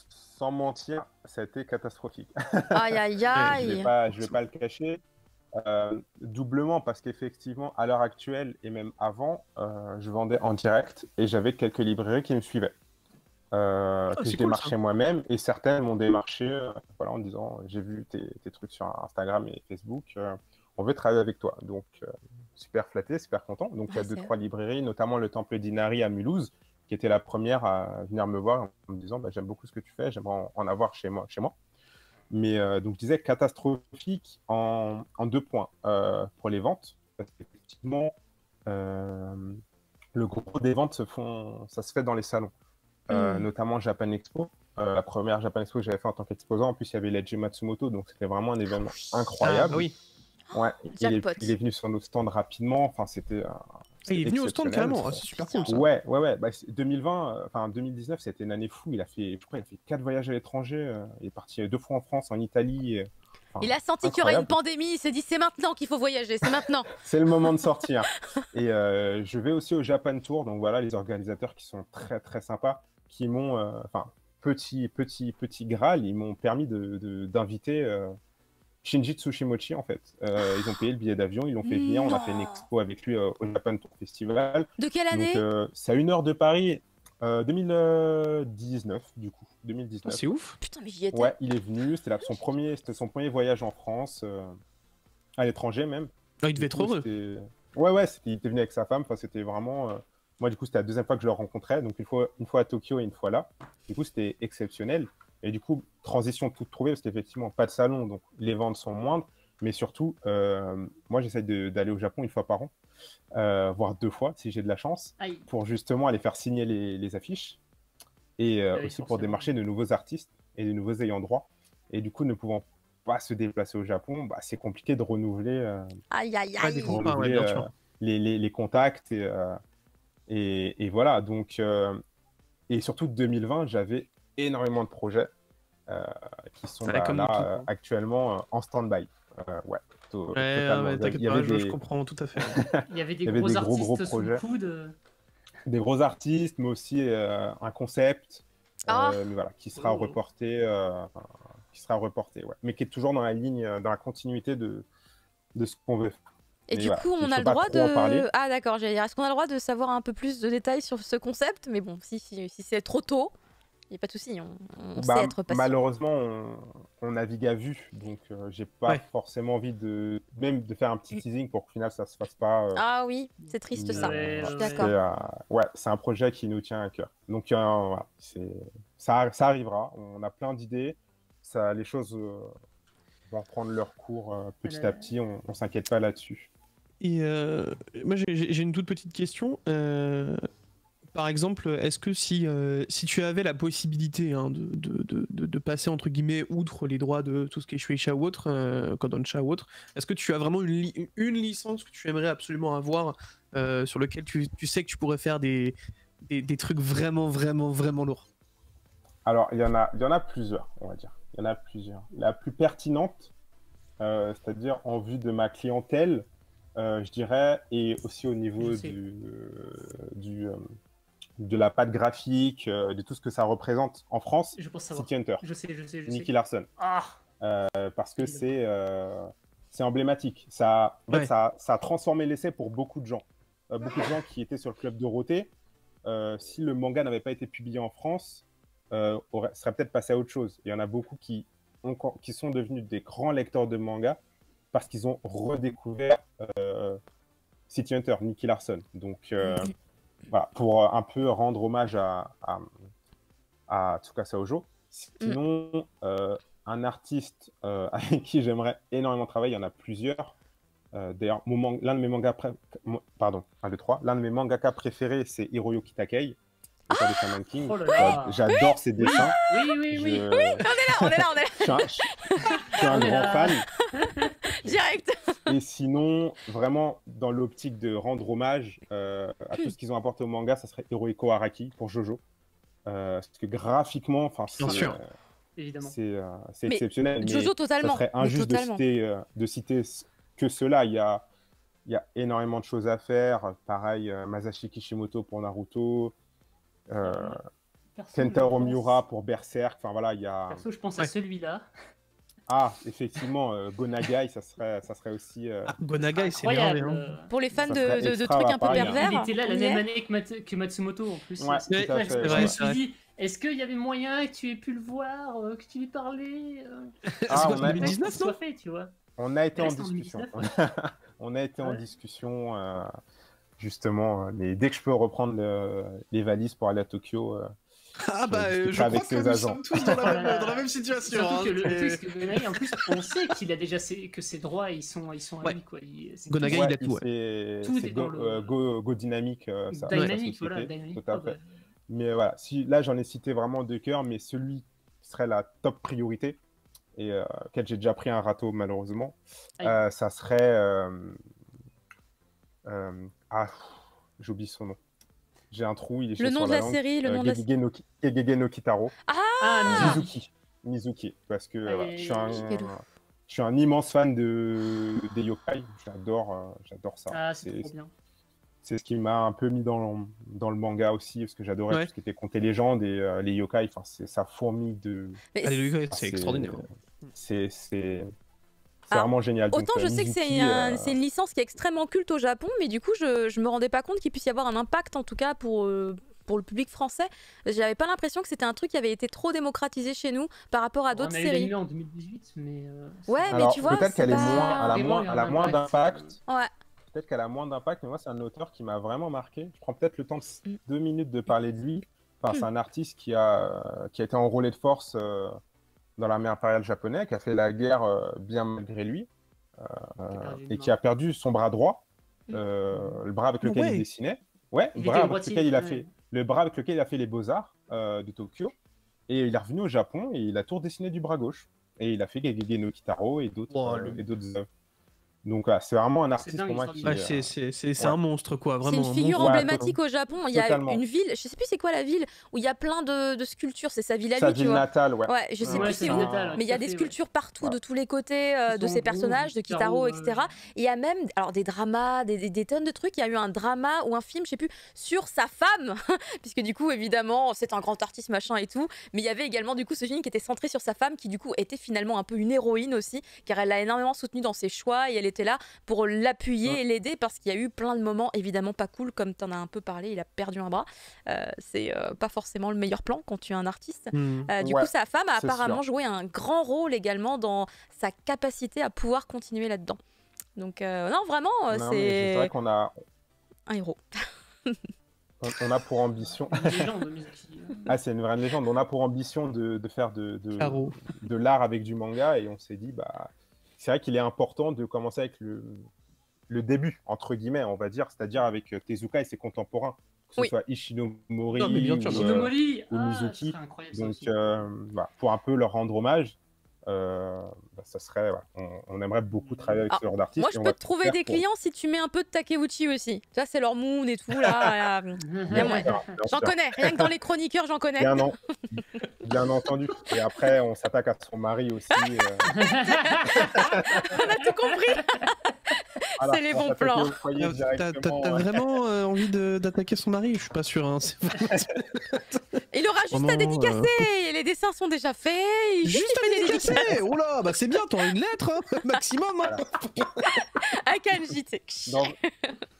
sans mentir, ça a été catastrophique. Aïe aïe aïe. Je vais pas le cacher, doublement parce qu'effectivement à l'heure actuelle et même avant je vendais en direct et j'avais quelques librairies qui me suivaient. Que je démarchais moi-même et certaines m'ont démarché en disant j'ai vu tes trucs sur Instagram et Facebook, on veut travailler avec toi. Donc super flatté, super content. Donc il y a 2-3 librairies, notamment le Temple d'Inari à Mulhouse, qui était la première à venir me voir en me disant j'aime beaucoup ce que tu fais, j'aimerais en avoir chez moi. Mais donc je disais catastrophique en 2 points pour les ventes, parce qu'effectivement le gros des ventes ça se fait dans les salons. Notamment Japan Expo, la première Japan Expo que j'avais fait en tant qu'exposant. En plus, il y avait Leiji Matsumoto, donc c'était vraiment un événement incroyable. Ah, oui. Ouais, Jackpot. il est venu sur nos stands rapidement. Enfin, c'était. Il est venu au stand exceptionnel. carrément, c'est super cool ça. Ouais. Bah, 2020, enfin 2019, c'était une année fou. Je crois, il a fait 4 voyages à l'étranger. Il est parti 2 fois en France, en Italie. Enfin, Il a senti qu'il y aurait une pandémie. Il s'est dit c'est maintenant qu'il faut voyager, c'est maintenant. C'est le moment de sortir. Et je vais aussi au Japan Tour. Donc voilà, les organisateurs qui sont très très sympas, qui m'ont, enfin petit Graal, ils m'ont permis d'inviter. Shinji Tsushimochi, en fait. Ils ont payé le billet d'avion, ils l'ont fait venir, on a fait une expo avec lui au Japan Tour Festival. De quelle année? Donc, c'est à 1 heure de Paris, 2019, du coup. 2019. C'est ouf. Putain, mais j'y étais. Ouais, il est venu, c'était son premier voyage en France, à l'étranger même. Ah, il devait être heureux. Ouais, il était venu avec sa femme, enfin, c'était vraiment... Moi, du coup, c'était la deuxième fois que je le rencontrais, donc une fois à Tokyo et une fois là. Du coup, c'était exceptionnel. Et du coup, transition toute trouvée, parce qu'effectivement, pas de salon, donc les ventes sont moindres. Mais surtout, moi, j'essaie d'aller au Japon 1 fois par an, voire 2 fois, si j'ai de la chance, pour justement aller faire signer les affiches. Et aussi pour démarcher de nouveaux artistes et de nouveaux ayants droit. Et du coup, ne pouvant pas se déplacer au Japon, bah, c'est compliqué de renouveler, les contacts. Et voilà, donc... et surtout, 2020, j'avais énormément de projets qui sont là actuellement en stand-by. Ouais, t'inquiète pas, je comprends tout à fait. Il y avait des gros artistes sous le coude. Des gros artistes, mais aussi un concept qui sera reporté, ouais. Mais qui est toujours dans la ligne, dans la continuité de ce qu'on veut faire. Et du coup, on a le droit de... Ah d'accord, j'allais dire, est-ce qu'on a le droit de savoir un peu plus de détails sur ce concept? Mais bon, si c'est trop tôt, il n'y a pas de souci, on sait être patient. Malheureusement, on navigue à vue, donc j'ai pas forcément envie de faire un petit teasing pour qu'au final ça se fasse pas. Ah oui, c'est triste ça, je suis d'accord. Ouais, c'est un projet qui nous tient à cœur. Donc voilà, ça arrivera, on a plein d'idées, les choses vont prendre leur cours petit à petit, on s'inquiète pas là-dessus. Et moi j'ai une toute petite question. Par exemple, est-ce que si tu avais la possibilité de passer entre guillemets outre les droits de tout ce qui est Shueisha ou autre, Kodansha ou autre, est-ce que tu as vraiment une licence que tu aimerais absolument avoir sur lequel tu sais que tu pourrais faire des trucs vraiment lourds? Alors il y en a plusieurs, on va dire. Il y en a plusieurs. La plus pertinente, c'est-à-dire en vue de ma clientèle, je dirais, et aussi au niveau de la patte graphique, de tout ce que ça représente en France, City Hunter. Je sais. Nicky Larson. Parce que c'est emblématique. Ça a transformé l'essai pour beaucoup de gens. Beaucoup de gens qui étaient sur le club Dorothée, si le manga n'avait pas été publié en France, serait peut-être passé à autre chose. Il y en a beaucoup qui sont devenus des grands lecteurs de manga parce qu'ils ont redécouvert City Hunter, Nicky Larson. Donc voilà, pour un peu rendre hommage à Tsukasa Ojo. Sinon, un artiste avec qui j'aimerais énormément travailler, il y en a plusieurs. D'ailleurs, l'un de mes mangakas préférés, c'est Hiroyuki Takei, de Shaman King. J'adore ses dessins. Oui, on est là. Je suis un grand fan. Direct. Et sinon, vraiment, dans l'optique de rendre hommage à tout ce qu'ils ont apporté au manga, ça serait Hirohiko Araki pour Jojo. Parce que graphiquement, c'est exceptionnel. Mais Jojo, totalement. Ça serait injuste de citer que cela. Il y a énormément de choses à faire. Pareil, Masashi Kishimoto pour Naruto. Kentaro Miura pour Berserk. Enfin voilà, il y a. Perso, je pense à celui-là. Ah, effectivement, Gonagai, ça serait aussi. Gonagai, c'est merveilleux. Pour les fans de trucs un peu pervers. Il était là la même année que Matsumoto en plus. Ouais, je me suis dit, est-ce qu'il y avait moyen que tu aies pu le voir, que tu lui parlais en 2019, soit fait, tu vois. On a été en discussion. On a été en discussion, justement. Mais dès que je peux reprendre les valises pour aller à Tokyo. Je crois que nous sommes tous dans la même situation. Surtout que Gonagai, en plus, on sait qu'il a déjà que ses droits, ils sont à lui, quoi. Gonagai, il a tout. C'est Go Dynamic, ça. Dynamic, voilà. Dynamic, tout à fait. Mais voilà, là, j'en ai cité vraiment 2 cœurs, mais celui qui serait la top priorité, et auquel j'ai déjà pris un râteau malheureusement, ça serait... ah, j'oublie son nom. J'ai un trou, il est le nom de la série, le nom de la série. Gegege no Kitaro. Ah, Mizuki, parce que je suis un immense fan des yokai. J'adore ça. Ah, c'est trop bien. C'est ce qui m'a un peu mis dans le manga aussi, parce que j'adorais tout ce qui était contes et légendes, et les yokai, ça fourmille de... Les yokai, c'est extraordinaire. C'est vraiment génial. Autant donc, je sais que c'est une licence qui est extrêmement culte au Japon, mais du coup je me rendais pas compte qu'il puisse y avoir un impact, en tout cas pour le public français. J'avais pas l'impression que c'était un truc qui avait été trop moins chez nous par rapport à d'autres séries. On a eu en 2018, mais... ouais, alors, mais tu vois, peut-être qu'elle pas... elle a moins d'impact. Ouais. Peut-être qu'elle a moins d'impact, mais moi, c'est un auteur qui m'a vraiment marqué. Je prends peut-être le temps de 2 minutes de parler de lui. Enfin, c'est un artiste qui a été enrôlé de force dans l'armée impériale japonaise, qui a fait la guerre bien malgré lui, et qui a perdu son bras droit, le bras avec lequel il dessinait. Ouais, le bras avec lequel il a fait le bras avec lequel il a fait les beaux-arts de Tokyo. Et il est revenu au Japon et il a tout redessiné du bras gauche. Et il a fait Gegege no Kitaro et d'autres œuvres. Donc c'est vraiment un artiste pour moi qui... c'est un monstre, quoi. Vraiment, c'est une figure emblématique au Japon. Il y a une ville, je sais plus c'est quoi la ville, où il y a plein de sculptures. C'est sa ville à lui, sa ville natale, ouais. Ouais, je sais plus c'est où, mais il y a des sculptures partout, de tous les côtés, de ces personnages, de Kitaro, etc. Et il y a même des dramas, des tonnes de trucs. Il y a eu un drama ou un film, je sais plus, sur sa femme, puisque du coup, évidemment, c'est un grand artiste, machin et tout. Mais il y avait également du coup ce film qui était centré sur sa femme, qui du coup était finalement un peu une héroïne aussi, car elle l'a énormément soutenue dans ses choix et elle était là pour l'appuyer et l'aider, parce qu'il y a eu plein de moments évidemment pas cool, comme tu en as un peu parlé, il a perdu un bras. C'est pas forcément le meilleur plan quand tu es un artiste. Du coup, sa femme a apparemment joué un grand rôle également dans sa capacité à pouvoir continuer là-dedans. Donc non, vraiment, c'est vrai qu'on a un héros. On a pour ambition... c'est une vraie légende. On a pour ambition de faire de l'art avec du manga, et on s'est dit, c'est vrai qu'il est important de commencer avec le début, entre guillemets, on va dire, c'est-à-dire avec Tezuka et ses contemporains, que ce soit Ishinomori ou Mizuki. Donc, pour un peu leur rendre hommage, ça serait, on aimerait beaucoup travailler avec ce genre d'artistes. Moi, je peux te trouver des clients si tu mets un peu de Takeuchi aussi. Ça, c'est leur moon et tout, là. J'en connais, rien que dans les chroniqueurs, j'en connais. Bien entendu. Et après, on s'attaque à son mari aussi. On a tout compris. C'est les bons plans. T'as vraiment envie d'attaquer son mari? Je suis pas sûr. Hein. Il aura juste à dédicacer. Les dessins sont déjà faits. Juste à dédicacer. Oh là, c'est bien, t'auras une lettre, maximum. À Kanji,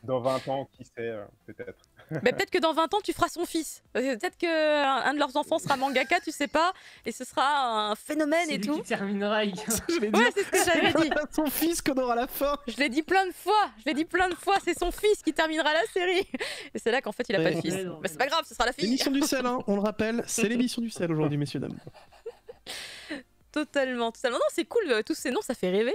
dans 20 ans, qui sait, peut-être. Peut-être que dans 20 ans, tu feras son fils. Peut-être qu'un de leurs enfants sera mangaka, tu sais pas, et ce sera un phénomène et tout. C'est lui qui terminera. Ouais, c'est ce que j'avais dit. Son fils qu'on aura à la fin. Je l'ai dit plein de fois. C'est son fils qui terminera la série. Et c'est là qu'en fait, il a pas de fils. Mais c'est pas grave, ce sera la fille. L'émission du sel, on le rappelle, c'est l'émission du sel aujourd'hui, messieurs, dames. Totalement. Non, c'est cool, tous ces noms, ça fait rêver.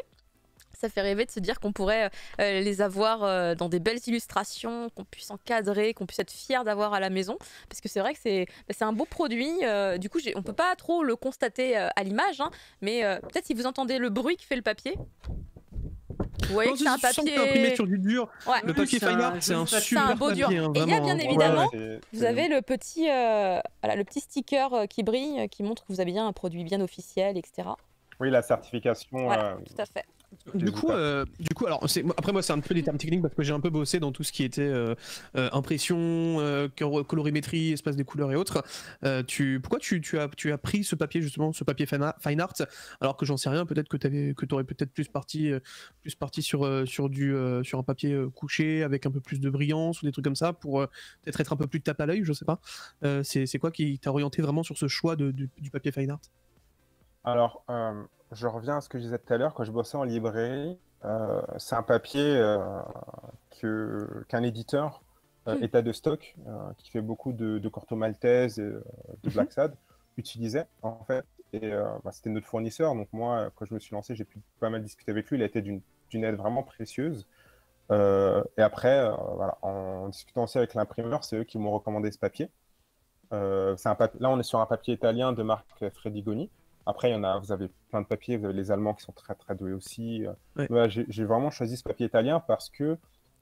Ça fait rêver de se dire qu'on pourrait les avoir dans des belles illustrations, qu'on puisse encadrer, qu'on puisse être fier d'avoir à la maison. Parce que c'est vrai que c'est un beau produit. Du coup, on peut pas trop le constater à l'image, hein, mais peut-être si vous entendez le bruit qui fait le papier. Vous voyez que c'est un papier imprimé sur du dur. Ouais. Le papier fine art, c'est un super beau dur. papier. Hein, et il y a bien évidemment, vous avez le petit sticker qui brille, qui montre que vous avez bien un produit bien officiel, etc. Oui, la certification. Voilà, tout à fait. Du coup, alors après moi c'est un peu des termes techniques parce que j'ai un peu bossé dans tout ce qui était impression, colorimétrie, espace des couleurs et autres. Pourquoi tu as pris ce papier justement, ce papier fine art, alors que j'en sais rien, peut-être que t'aurais peut-être plus parti sur un papier couché avec un peu plus de brillance ou des trucs comme ça pour peut-être être un peu plus tape à l'œil, je sais pas. C'est quoi qui t'a orienté vraiment sur ce choix du papier fine art? Alors, je reviens à ce que je disais tout à l'heure, quand je bossais en librairie, c'est un papier qu'un éditeur, état de stock, qui fait beaucoup de Corto Maltese et de Black Sad, utilisait en fait. Et c'était notre fournisseur, donc moi, quand je me suis lancé, j'ai pu pas mal discuter avec lui, il a été d'une aide vraiment précieuse. Et après, en discutant aussi avec l'imprimeur, c'est eux qui m'ont recommandé ce papier. Là, on est sur un papier italien de marque Fredigoni. Après, vous avez plein de papiers, vous avez les Allemands qui sont très très doués aussi. Ouais. Voilà, j'ai vraiment choisi ce papier italien parce que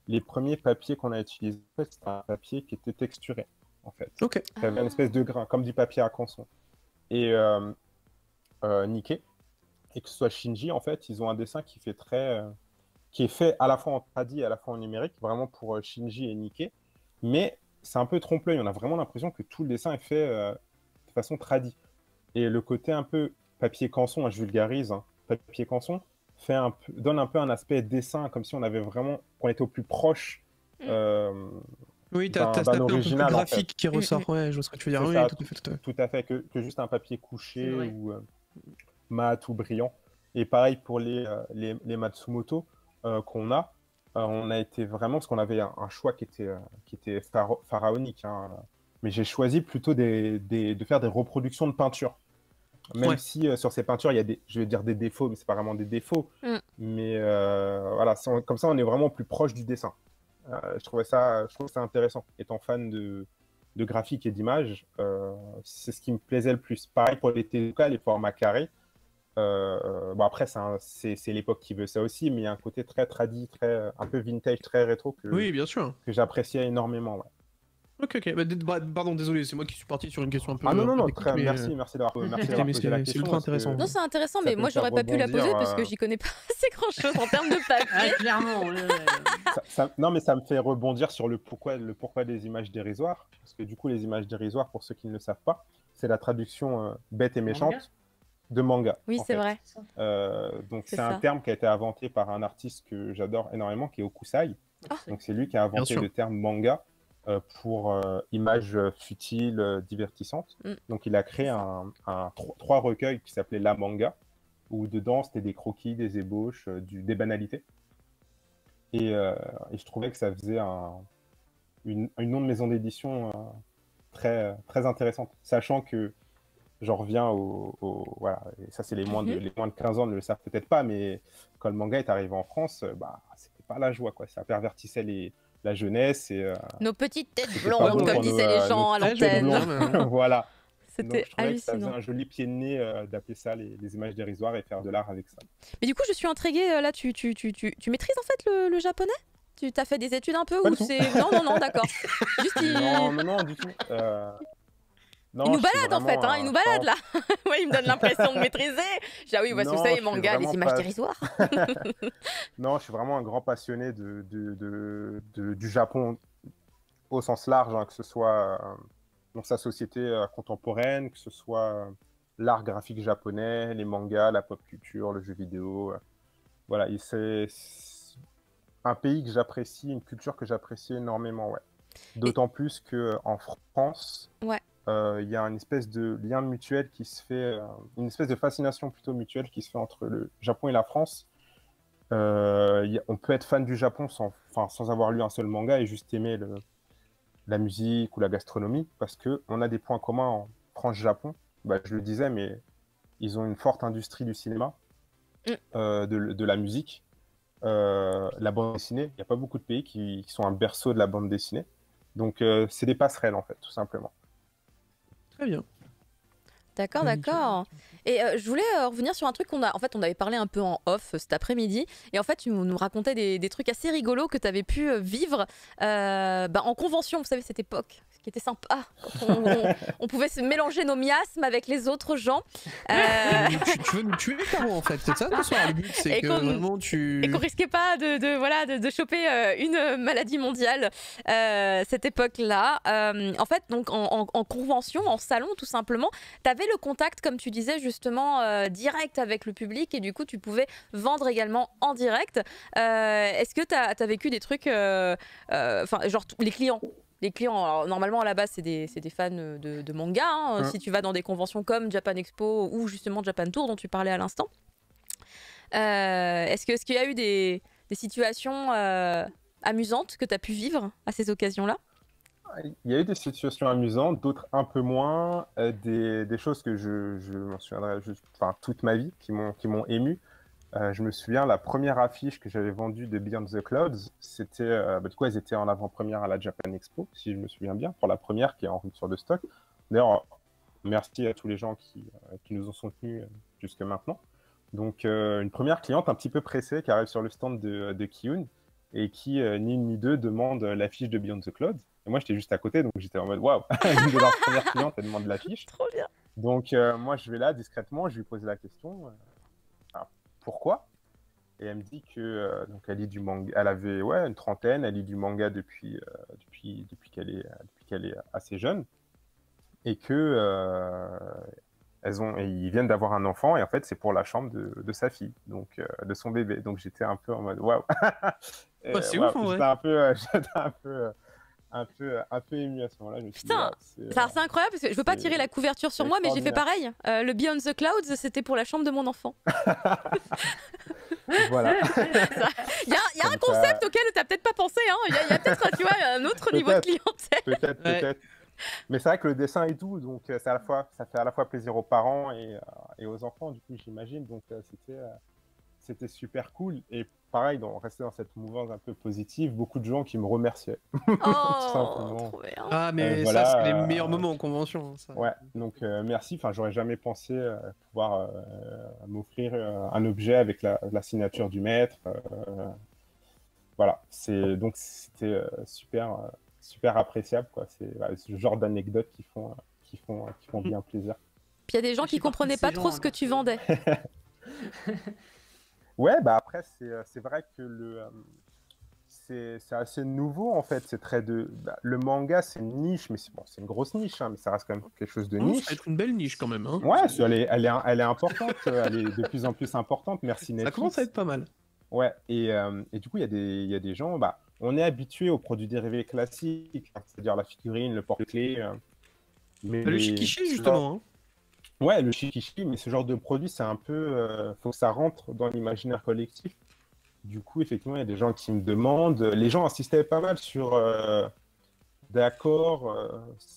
les premiers papiers qu'on a utilisés, en fait, c'était un papier qui était texturé, en fait. Ok. Qui avait une espèce de grain, comme du papier à canson. Et Nikkei, et que ce soit Shinji, en fait, ils ont un dessin qui est fait à la fois en tradi et à la fois en numérique, vraiment pour Shinji et Nikkei. Mais c'est un peu trompe-l'œil, on a vraiment l'impression que tout le dessin est fait de façon tradi. Et le côté un peu papier canson, je vulgarise, hein, papier canson, donne un peu un aspect dessin, comme si qu'on était au plus proche Oui, t'as cet d'un aspect un peu plus original, en fait. graphique qui ressort. Ouais, je vois ce que tu veux dire. C'est Oui, ça, tout à fait, tout à fait. tout à fait, que juste un papier C'est couché vrai. ou mat ou brillant. Et pareil pour les Matsumoto qu'on a. On a été vraiment, parce qu'on avait un choix qui était pharaonique, hein. Mais j'ai choisi plutôt de faire des reproductions de peinture. Même Ouais. si sur ces peintures, il y a je vais dire des défauts, mais c'est pas vraiment des défauts. Mais voilà, comme ça, on est vraiment plus proche du dessin. Je trouve ça intéressant. Étant fan de graphique et d'image, c'est ce qui me plaisait le plus. Pareil pour les TK, les formats carrés. Bon après, c'est l'époque qui veut ça aussi, mais il y a un côté très tradi, un peu vintage, très rétro Oui, bien sûr. que j'appréciais énormément. Ouais. Ok, ok. Pardon, désolé, c'est moi qui suis parti sur une question un peu. Ah non, non, non, technique, mais, merci d'avoir posé la question. c'est ultra intéressant. Non, c'est intéressant, ça mais peut moi me faire j'aurais pas pu la poser rebondir, parce que j'y connais pas assez grand chose en termes de Ah, papier. clairement. Non, mais ça me fait rebondir sur le pourquoi des images dérisoires. Parce que du coup, les images dérisoires, pour ceux qui ne le savent pas, c'est la traduction bête et méchante Manga de manga. Oui, en c'est fait. vrai. Donc C'est c'est un ça. terme qui a été inventé par un artiste que j'adore énormément, qui est Okusai. Donc c'est lui qui a inventé sûr. le terme manga pour images futiles, divertissantes. Donc il a créé trois recueils qui s'appelaient La Manga, où dedans c'était des croquis, des ébauches, des banalités. Et je trouvais que ça faisait une nom de maison d'édition très, très intéressante. Sachant que j'en reviens voilà, et ça c'est les moins de 15 ans ne le savent peut-être pas, mais quand le manga est arrivé en France, c'était pas la joie, quoi. Ça pervertissait la jeunesse et Nos petites têtes c'était pas blondes, bon comme pour disaient les gens à nos petites têtes l'antenne. blondes. Voilà. Donc C'était je trouvais que ça faisait hallucinant. un joli pied de nez d'appeler ça les images dérisoires et faire de l'art avec ça. Mais du coup, je suis intriguée. Là, tu maîtrises en fait le japonais? Tu t'as fait des études un peu Pas ou du tout. c'est... Non, d'accord. Juste Non, du tout. Non, il nous je suis balade en fait, vraiment hein, il nous balade là. Ouais, il me donne l'impression de maîtriser. J'ai oui, parce que vous Non, savez, je suis manga, les vraiment images pas- dérisoires. Non, je suis vraiment un grand passionné du Japon au sens large, hein, que ce soit dans sa société contemporaine, que ce soit l'art graphique japonais, les mangas, la pop culture, le jeu vidéo. Voilà, et c'est un pays que j'apprécie, une culture que j'apprécie énormément, ouais. D'autant plus qu'en France, Ouais. il y a une espèce de lien mutuel qui se fait, une espèce de fascination plutôt mutuelle qui se fait entre le Japon et la France. On peut être fan du Japon sans avoir lu un seul manga et juste aimer la musique ou la gastronomie, parce qu'on a des points communs en France-Japon. Je le disais, mais ils ont une forte industrie du cinéma, de la musique, la bande dessinée. Il n'y a pas beaucoup de pays qui sont un berceau de la bande dessinée. Donc c'est des passerelles, en fait, tout simplement. Très bien. D'accord, d'accord. Et je voulais revenir sur un truc on avait parlé un peu en off cet après-midi. Et en fait, tu nous racontais des trucs assez rigolos que tu avais pu vivre en convention, vous savez, cette époque, ce qui était sympa. Quand on pouvait se mélanger nos miasmes avec les autres gens. Tu veux nous tuer, Caro, en fait. C'est ça, le soir. Le but, c'est que vraiment Et qu'on risquait pas de choper une maladie mondiale cette époque-là. En fait, donc en convention, en salon, tout simplement, tu avais le contact, comme tu disais justement, direct avec le public et du coup tu pouvais vendre également en direct. Est-ce que tu as vécu des trucs, genre les clients, alors, normalement à la base c'est des fans de manga, hein, si tu vas dans des conventions comme Japan Expo ou justement Japan Tour dont tu parlais à l'instant. Est-ce qu'il y a eu des situations amusantes que tu as pu vivre à ces occasions-là? Il y a eu des situations amusantes, d'autres un peu moins, des choses que je m'en souviendrai toute ma vie, qui m'ont ému. Je me souviens, la première affiche que j'avais vendue de Beyond the Clouds, c'était, du coup, elles étaient en avant-première à la Japan Expo, si je me souviens bien, pour la première qui est en rupture de stock. D'ailleurs, merci à tous les gens qui nous ont soutenus jusque maintenant. Donc, une première cliente un petit peu pressée qui arrive sur le stand de Kiyun et qui, ni une ni deux, demande l'affiche de Beyond the Clouds. Et moi, j'étais juste à côté, donc j'étais en mode waouh, une de leurs premières clientes, elle demande l'affiche. Trop bien. Donc, moi, je vais là discrètement, je lui pose la question pourquoi? Et elle me dit que donc elle lit du manga, elle avait une trentaine, elle lit du manga depuis qu'elle est assez jeune, et que ils viennent d'avoir un enfant, et en fait c'est pour la chambre de sa fille, donc de son bébé. Donc j'étais un peu en mode waouh. C'est ouf en vrai. J'étais un peu ému à ce moment-là. Putain, c'est incroyable parce que je veux pas tirer la couverture sur moi, mais j'ai fait pareil. Le Beyond the Clouds, c'était pour la chambre de mon enfant. Voilà. Il y a un concept auquel tu n'as peut-être pas pensé. Il y a peut-être, tu vois, un autre niveau de clientèle. Peut-être. Mais c'est vrai que le dessin est doux, donc ça fait à la fois plaisir aux parents et aux enfants, du coup, j'imagine. Donc c'était super cool. Et pareil, rester dans cette mouvance un peu positive, beaucoup de gens qui me remerciaient. Oh, trop bien. Ah, mais voilà, ça, c'est les meilleurs moments en convention. Ça. Ouais, donc merci. Enfin, j'aurais jamais pensé pouvoir m'offrir un objet avec la signature du maître. Voilà, donc c'était super appréciable, quoi. C'est ce genre d'anecdotes qui font bien plaisir. Puis il y a des gens qui comprenaient pas trop ce que tu vendais. Ouais, bah après c'est vrai que c'est assez nouveau en fait. C'est le manga, c'est une niche, mais c'est une grosse niche, mais ça reste quand même quelque chose de niche. Ça va être une belle niche quand même. Hein. Ouais, elle est importante, elle est de plus en plus importante. Merci Netflix. Ça commence à être pas mal. Ouais, et du coup il y a des gens, on est habitué aux produits dérivés classiques, c'est-à-dire la figurine, le porte-clés. Le shikishi justement. Hein. Ouais, le shikishi, mais ce genre de produit, c'est un peu... faut que ça rentre dans l'imaginaire collectif. Du coup, effectivement, il y a des gens qui me demandent... Les gens insistaient pas mal sur... D'accord,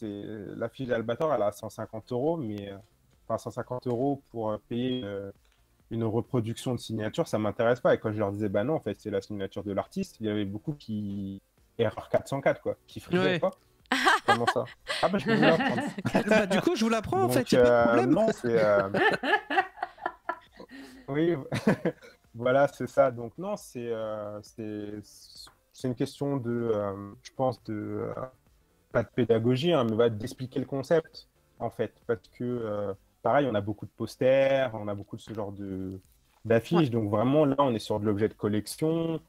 l'affiche d'Albator, elle a 150 €, mais... Enfin, 150 € pour payer une reproduction de signature, ça m'intéresse pas. Et quand je leur disais, bah non, en fait, c'est la signature de l'artiste, il y avait beaucoup qui... Erreur 404, quoi, qui frisaient, quoi. Comment ça? Ah bah je peux vous l'apprendre. Du coup je vous l'apprends en fait, il n'y a pas de problème. Non, oui, voilà, c'est ça. Donc non, c'est une question de, je pense, pas de pédagogie, mais d'expliquer le concept, en fait. Parce que, pareil, on a beaucoup de posters, on a beaucoup de ce genre d'affiches. Donc vraiment, là, on est sur de l'objet de collection,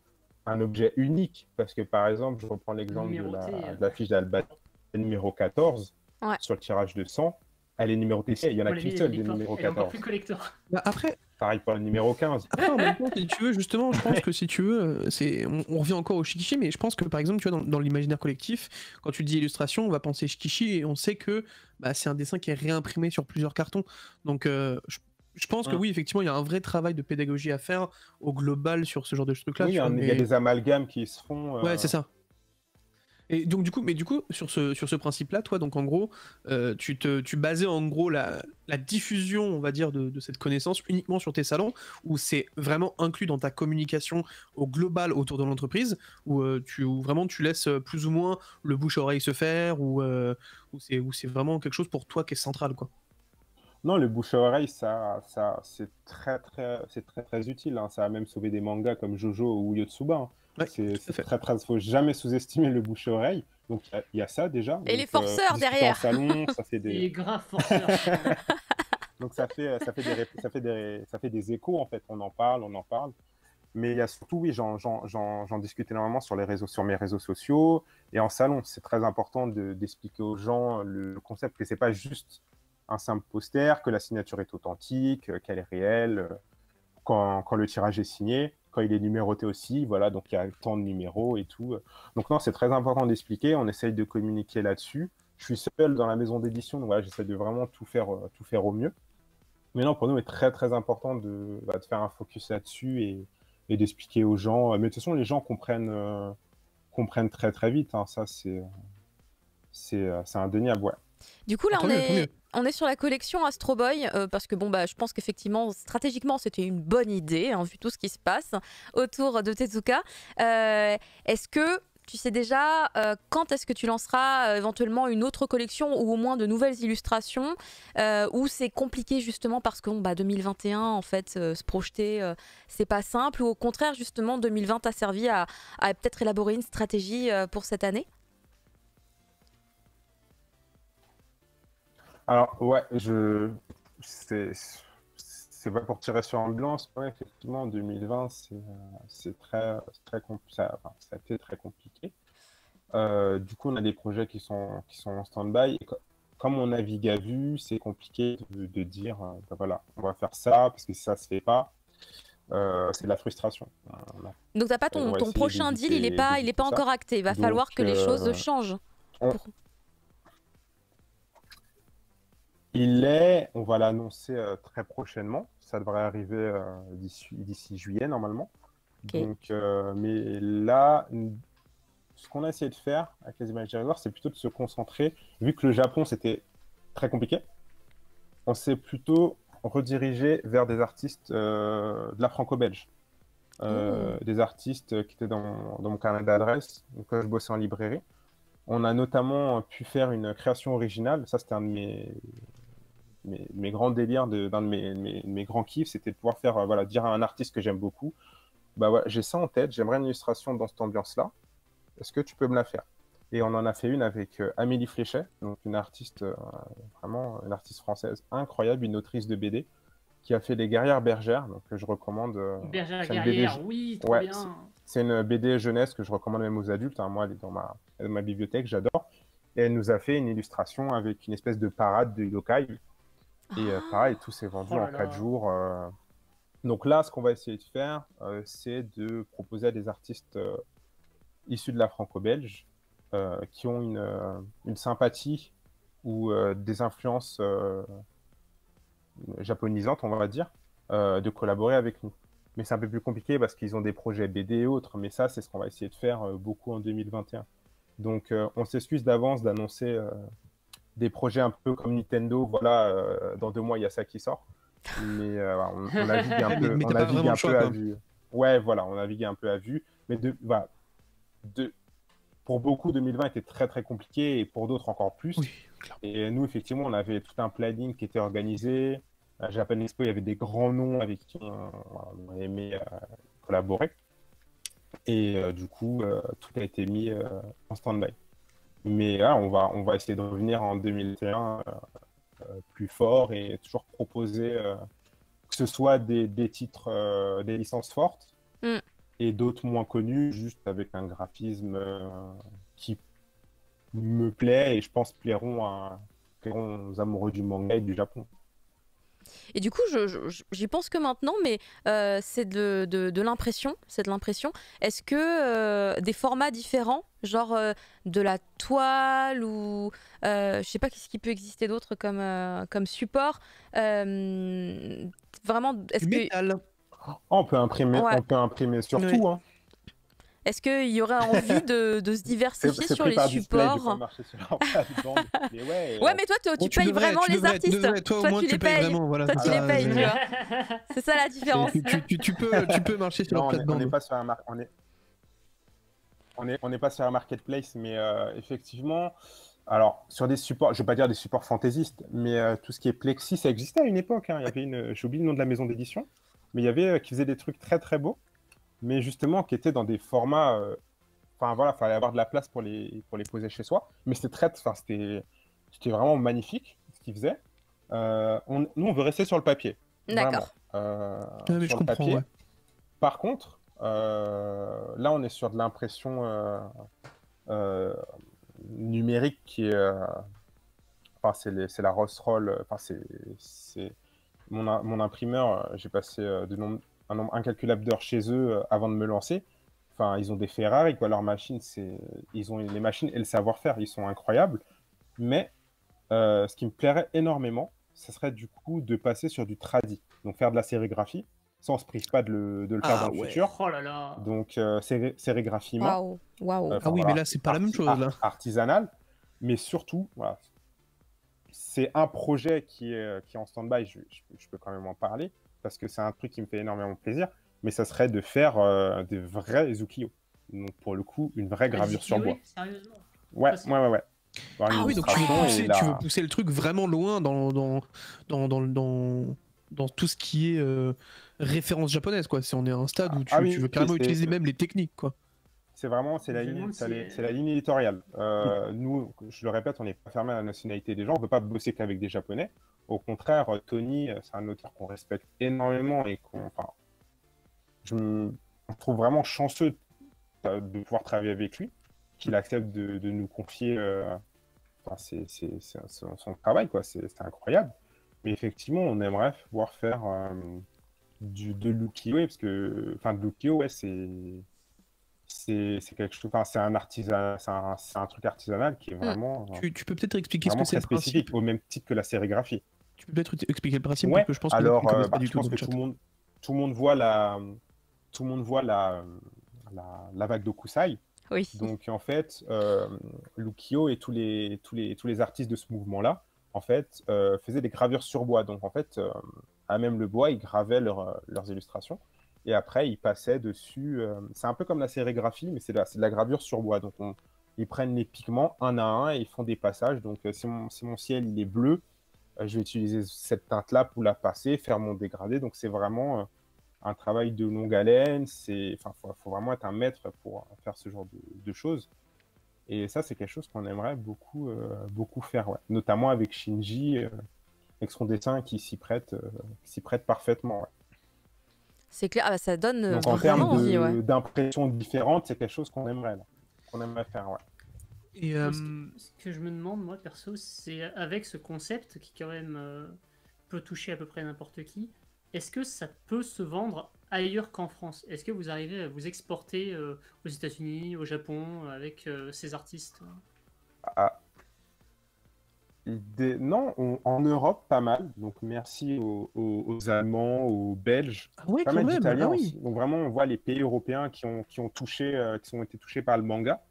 un objet unique. Parce que, par exemple, je reprends l'exemple de l'affiche d'Albator, numéro 14, sur le tirage de 100, elle est numérotée. Il y en a qu'une seule des numéros 14. Elle est encore plus collector. Après, pareil pour le numéro 15. Après, en même temps, si tu veux, justement, je pense que si tu veux, on revient encore au shikishi, mais je pense que par exemple, tu vois, dans l'imaginaire collectif, quand tu dis illustration, on va penser shikishi et on sait que c'est un dessin qui est réimprimé sur plusieurs cartons. Donc, je pense que oui, effectivement, il y a un vrai travail de pédagogie à faire au global sur ce genre de trucs-là. Oui, il y a des amalgames qui se font. Ouais, c'est ça. Et donc du coup sur ce principe-là, toi, donc en gros, tu basais en gros la diffusion, on va dire, de cette connaissance uniquement sur tes salons, ou c'est vraiment inclus dans ta communication au global autour de l'entreprise, ou vraiment tu laisses plus ou moins le bouche à oreille se faire, ou c'est vraiment quelque chose pour toi qui est central, quoi. Non, le bouche à oreille, c'est très utile. Hein. Ça a même sauvé des mangas comme Jojo ou Yotsuba. Hein. Ouais, il faut jamais sous-estimer le bouche à oreille. Donc il y a ça déjà. Et donc, les forceurs derrière. En salon, ça fait des. Il est grave forceur. Donc ça fait des échos en fait. On en parle. Mais il y a surtout, oui, j'en discute énormément sur mes réseaux sociaux et en salon. C'est très important d'expliquer aux gens le concept que c'est pas juste un simple poster, que la signature est authentique, qu'elle est réelle, quand le tirage est signé. Quand il est numéroté aussi, voilà, donc il y a tant de numéros et tout. Donc non, c'est très important d'expliquer, on essaye de communiquer là-dessus. Je suis seul dans la maison d'édition, donc voilà, j'essaie de vraiment tout faire au mieux. Mais non, pour nous, il est très très important de faire un focus là-dessus et d'expliquer aux gens. Mais de toute façon, les gens comprennent très très vite, hein. Ça, c'est indéniable, ouais. Du coup, là, on est sur la collection Astro Boy parce que je pense qu'effectivement, stratégiquement, c'était une bonne idée, hein, vu tout ce qui se passe autour de Tezuka. Est-ce que tu sais déjà quand est-ce que tu lanceras éventuellement une autre collection ou au moins de nouvelles illustrations ou c'est compliqué justement parce que 2021 en fait se projeter c'est pas simple ou au contraire justement 2020 t'a servi à peut-être élaborer une stratégie pour cette année? Alors, ouais, c'est pas pour tirer sur l'ambulance, ouais, effectivement, 2020, c'est très ça a été très compliqué. Du coup, on a des projets qui sont en stand-by. Comme on navigue à vue, c'est compliqué de dire, voilà, on va faire ça, parce que si ça se fait pas, c'est de la frustration. Donc t'as pas ton prochain deal, il est pas encore acté. Il va falloir que les choses changent. On va l'annoncer très prochainement. Ça devrait arriver d'ici juillet normalement. Okay. Donc, mais là, ce qu'on a essayé de faire avec les images dérisoires, c'est plutôt de se concentrer. Vu que le Japon c'était très compliqué, on s'est plutôt redirigé vers des artistes de la franco-belge. Des artistes qui étaient dans mon carnet d'adresse, quand je bossais en librairie. On a notamment pu faire une création originale. Ça, c'était un de mes grands délires, d'un de mes grands kiffs, c'était de pouvoir faire, voilà, dire à un artiste que j'aime beaucoup, bah ouais, j'ai ça en tête, j'aimerais une illustration dans cette ambiance-là, est-ce que tu peux me la faire? Et on en a fait une avec Amélie Fléchet, donc une artiste, vraiment une artiste française incroyable, une autrice de BD, qui a fait Les Guerrières Bergères, donc que je recommande. Bergère guerrière, oui, trop bien. C'est une BD jeunesse que je recommande même aux adultes, hein. Moi, elle est dans ma bibliothèque, j'adore. Et elle nous a fait une illustration avec une espèce de parade de yokai. Et pareil, tout s'est vendu en 4 jours. Donc là, ce qu'on va essayer de faire, c'est de proposer à des artistes issus de la franco-belge qui ont une sympathie ou des influences japonisantes, on va dire, de collaborer avec nous. Mais c'est un peu plus compliqué parce qu'ils ont des projets BD et autres, mais ça, c'est ce qu'on va essayer de faire beaucoup en 2021. Donc, on s'excuse d'avance d'annoncer des projets un peu comme Nintendo, voilà, dans 2 mois, il y a ça qui sort. Mais on navigue un peu, on navigue un peu à vue. Ouais, voilà, on navigue un peu à vue. Mais voilà, pour beaucoup, 2020 était très très compliqué et pour d'autres encore plus. Oui, et nous, effectivement, on avait tout un planning qui était organisé. À Japan Expo, il y avait des grands noms avec qui on aimait collaborer. Et du coup, tout a été mis en stand-by. Mais là, on va essayer de revenir en 2021 plus fort et toujours proposer que ce soit des titres, des licences fortes et d'autres moins connus, juste avec un graphisme qui me plaît et je pense plairont aux amoureux du manga et du Japon. Et du coup, j'y pense que maintenant, mais c'est de l'impression. C'est de l'impression. Est-ce que des formats différents, genre de la toile ou je sais pas qu'est-ce qui peut exister d'autre comme support, vraiment, est-ce que métal. On peut imprimer sur tout, hein. Est-ce qu'il y aurait envie de se diversifier sur les supports? Ouais, mais toi, tu payes vraiment les artistes. Toi, tu les payes. Toi, tu les payes, tu vois. C'est ça la différence. Tu peux marcher sur leur plate-bande. On n'est pas sur un marketplace, mais effectivement, alors sur des supports, je vais pas dire des supports fantaisistes, mais tout ce qui est Plexi, ça existait à une époque, hein. Il y avait j'ai oublié le nom de la maison d'édition, mais il y avait qui faisait des trucs très très beaux, mais justement qui étaient dans des formats, enfin voilà, fallait avoir de la place pour les poser chez soi, mais c'était vraiment magnifique ce qu'ils faisaient. Nous, on veut rester sur le papier. D'accord. Mais je comprends. Ouais. Par contre, là, on est sur de l'impression numérique qui est, enfin, c'est la Rossroll. Enfin, c'est mon imprimeur. J'ai passé un nombre incalculable d'heures chez eux avant de me lancer. Enfin, ils ont des Ferrari, quoi. Leurs machines, ils ont les machines et le savoir-faire, ils sont incroyables. Mais ce qui me plairait énormément, ce serait du coup de passer sur du tradi, donc faire de la sérigraphie. Ça, on se prive pas de le faire dans le futur. Oh là là. Donc, sérigraphie main. Waouh. Ah oui, mais là, c'est pas la même chose. Là. Artisanale. Mais surtout, voilà, c'est un projet qui est en stand-by. Je peux quand même en parler parce que c'est un truc qui me fait énormément plaisir. Mais ça serait de faire des vrais ukiyo. Donc pour le coup, une vraie gravure sur bois. Sérieusement? Ouais. Ah oui, donc tu veux pousser le truc vraiment loin dans tout ce qui est référence japonaise, quoi. Si on est à un stade où tu veux carrément utiliser même les techniques, quoi. C'est la ligne éditoriale. Nous, je le répète, on n'est pas fermé à la nationalité des gens. On ne veut pas bosser qu'avec des Japonais. Au contraire, Tony, c'est un auteur qu'on respecte énormément et je me trouve vraiment chanceux de pouvoir travailler avec lui, qu'il accepte de nous confier son travail, quoi. C'est incroyable. Mais effectivement, on aimerait pouvoir faire de l'ukiyo-e, parce que, de l'ukiyo, c'est quelque chose, c'est un truc artisanal qui est vraiment tu peux peut-être expliquer ce que c'est très spécifique, au même titre que la sérigraphie. Tu peux peut-être expliquer le principe, parce que je pense que alors, pas du je tout pense que tout le monde voit la vague d'Okusai. Oui. Donc en fait, l'ukiyo et tous les artistes de ce mouvement-là, en fait, faisaient des gravures sur bois. Donc en fait, à même le bois, ils gravaient leurs illustrations. Et après, ils passaient dessus. C'est un peu comme la sérigraphie, mais c'est de la gravure sur bois. Donc ils prennent les pigments un à un et ils font des passages. Donc si mon ciel il est bleu, je vais utiliser cette teinte-là pour la passer, faire mon dégradé. Donc c'est vraiment un travail de longue haleine. Faut vraiment être un maître pour faire ce genre de choses. Et ça, c'est quelque chose qu'on aimerait beaucoup faire, ouais. Notamment avec Shinji, avec son dessin qui s'y prête parfaitement. Ouais. C'est clair, ça donne donc en termes d'impressions différentes, c'est quelque chose qu'on aimerait faire, ouais. Et ce que je me demande, moi, perso, c'est avec ce concept qui, quand même, peut toucher à peu près n'importe qui, est-ce que ça peut se vendre ailleurs qu'en France? Est-ce que vous arrivez à vous exporter aux États-Unis, au Japon, avec ces artistes? Non, en Europe, pas mal. Donc, merci aux Allemands, aux Belges, pas mal d'Italiens aussi. Donc, vraiment, on voit les pays européens qui ont été touchés par le manga.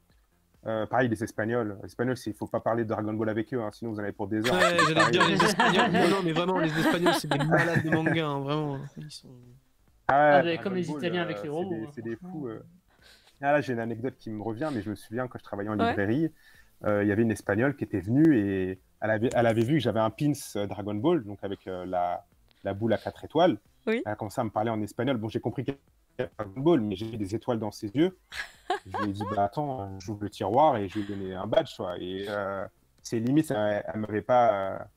Pareil, les Espagnols. Les Espagnols, il ne faut pas parler de Dragon Ball avec eux, hein, sinon vous en avez pour des heures. Ouais, j'allais dire les Espagnols. Non, mais vraiment, les Espagnols, c'est des malades de manga, hein, vraiment. Ils sont... comme les Italiens avec les robots. C'est des fous. Là, j'ai une anecdote qui me revient, mais je me souviens quand je travaillais en librairie, il y avait une Espagnole qui était venue et elle avait vu que j'avais un pins Dragon Ball, donc avec la boule à 4 étoiles. Oui. Elle a commencé à me parler en espagnol. Bon, j'ai compris qu'elle avait Dragon Ball, mais j'ai des étoiles dans ses yeux. Je lui ai dit, attends, j'ouvre le tiroir et je lui ai donné un badge, quoi. Et c'est limite, elle m'avait pas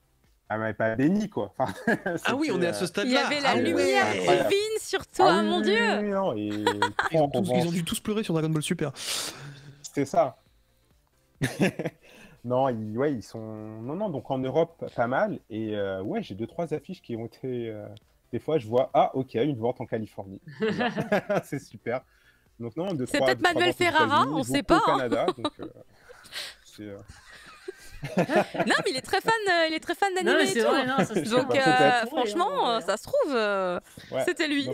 béni, quoi. Enfin, ah oui, on est à ce stade-là. Il y avait la lumière divine sur toi, mon Dieu. Non, et ils ont dû tous pleurer sur Dragon Ball Super. C'est ça. Non, ils sont... Non, donc en Europe, pas mal. Et j'ai 2-3 affiches qui ont été... Des fois, je vois, ok, une vente en Californie. C'est super. Donc non, c'est peut-être Manuel Ferrara, on sait pas. Au Canada, donc, non, mais il est très fan d'anime et tout. Donc franchement, ça se trouve, c'était lui.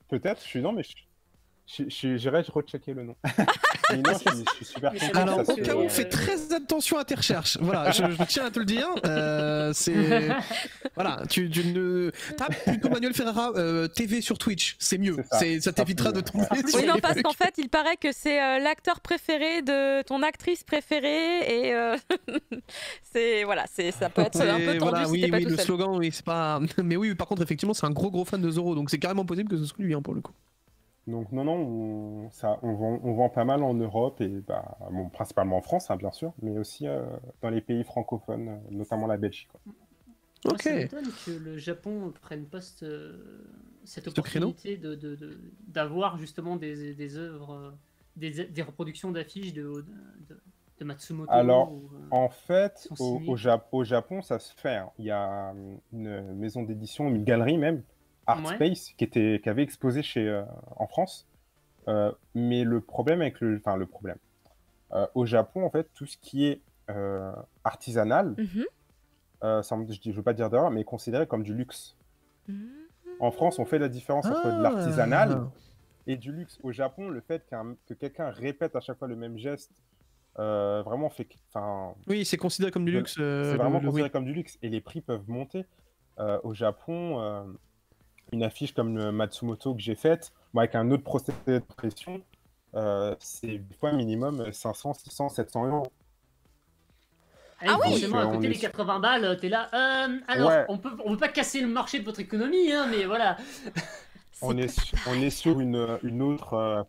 Peut-être, j'irai rechecker le nom. Mais non, je suis super content. Alors, au cas où, fais très attention à tes recherches. Voilà, je tiens à te le dire. Voilà, tu ne tapes plutôt Manuel Ferrara TV sur Twitch, c'est mieux. Ça t'évitera de tomber sur oui, non, parce qu'en fait, il paraît que c'est l'acteur préféré de ton actrice préférée et ça peut être un peu tendu. Voilà, oui, le slogan, oui, c'est pas. Mais oui, par contre, effectivement, c'est un gros fan de Zoro, donc c'est carrément possible que ce soit lui, hein, pour le coup. Donc non, on vend pas mal en Europe et principalement en France, hein, bien sûr, mais aussi dans les pays francophones, notamment la Belgique. Quoi. Ok. Ça m'étonne que le Japon prenne pas cette opportunité d'avoir justement des œuvres, des reproductions d'affiches de Matsumoto. Alors, en fait, au Japon, ça se fait. Hein. Il y a une maison d'édition, une galerie même, Artspace, qui avait exposé en France. Mais le problème avec le problème. Au Japon, en fait, tout ce qui est artisanal, je veux pas dire d'erreur, mais est considéré comme du luxe. En France, on fait la différence entre de l'artisanal et du luxe. Au Japon, le fait que quelqu'un répète à chaque fois le même geste, vraiment fait... Oui, c'est considéré comme du luxe. C'est vraiment considéré comme du luxe. Et les prix peuvent monter. Au Japon... une affiche comme le Matsumoto que j'ai faite, avec un autre procédé d'impression, c'est des fois minimum 500, 600, 700 euros. Ah oui. Forcément, à côté les 80 balles, t'es là. Alors, Ouais. on peut pas casser le marché de votre économie, hein, mais voilà. On est sur une autre.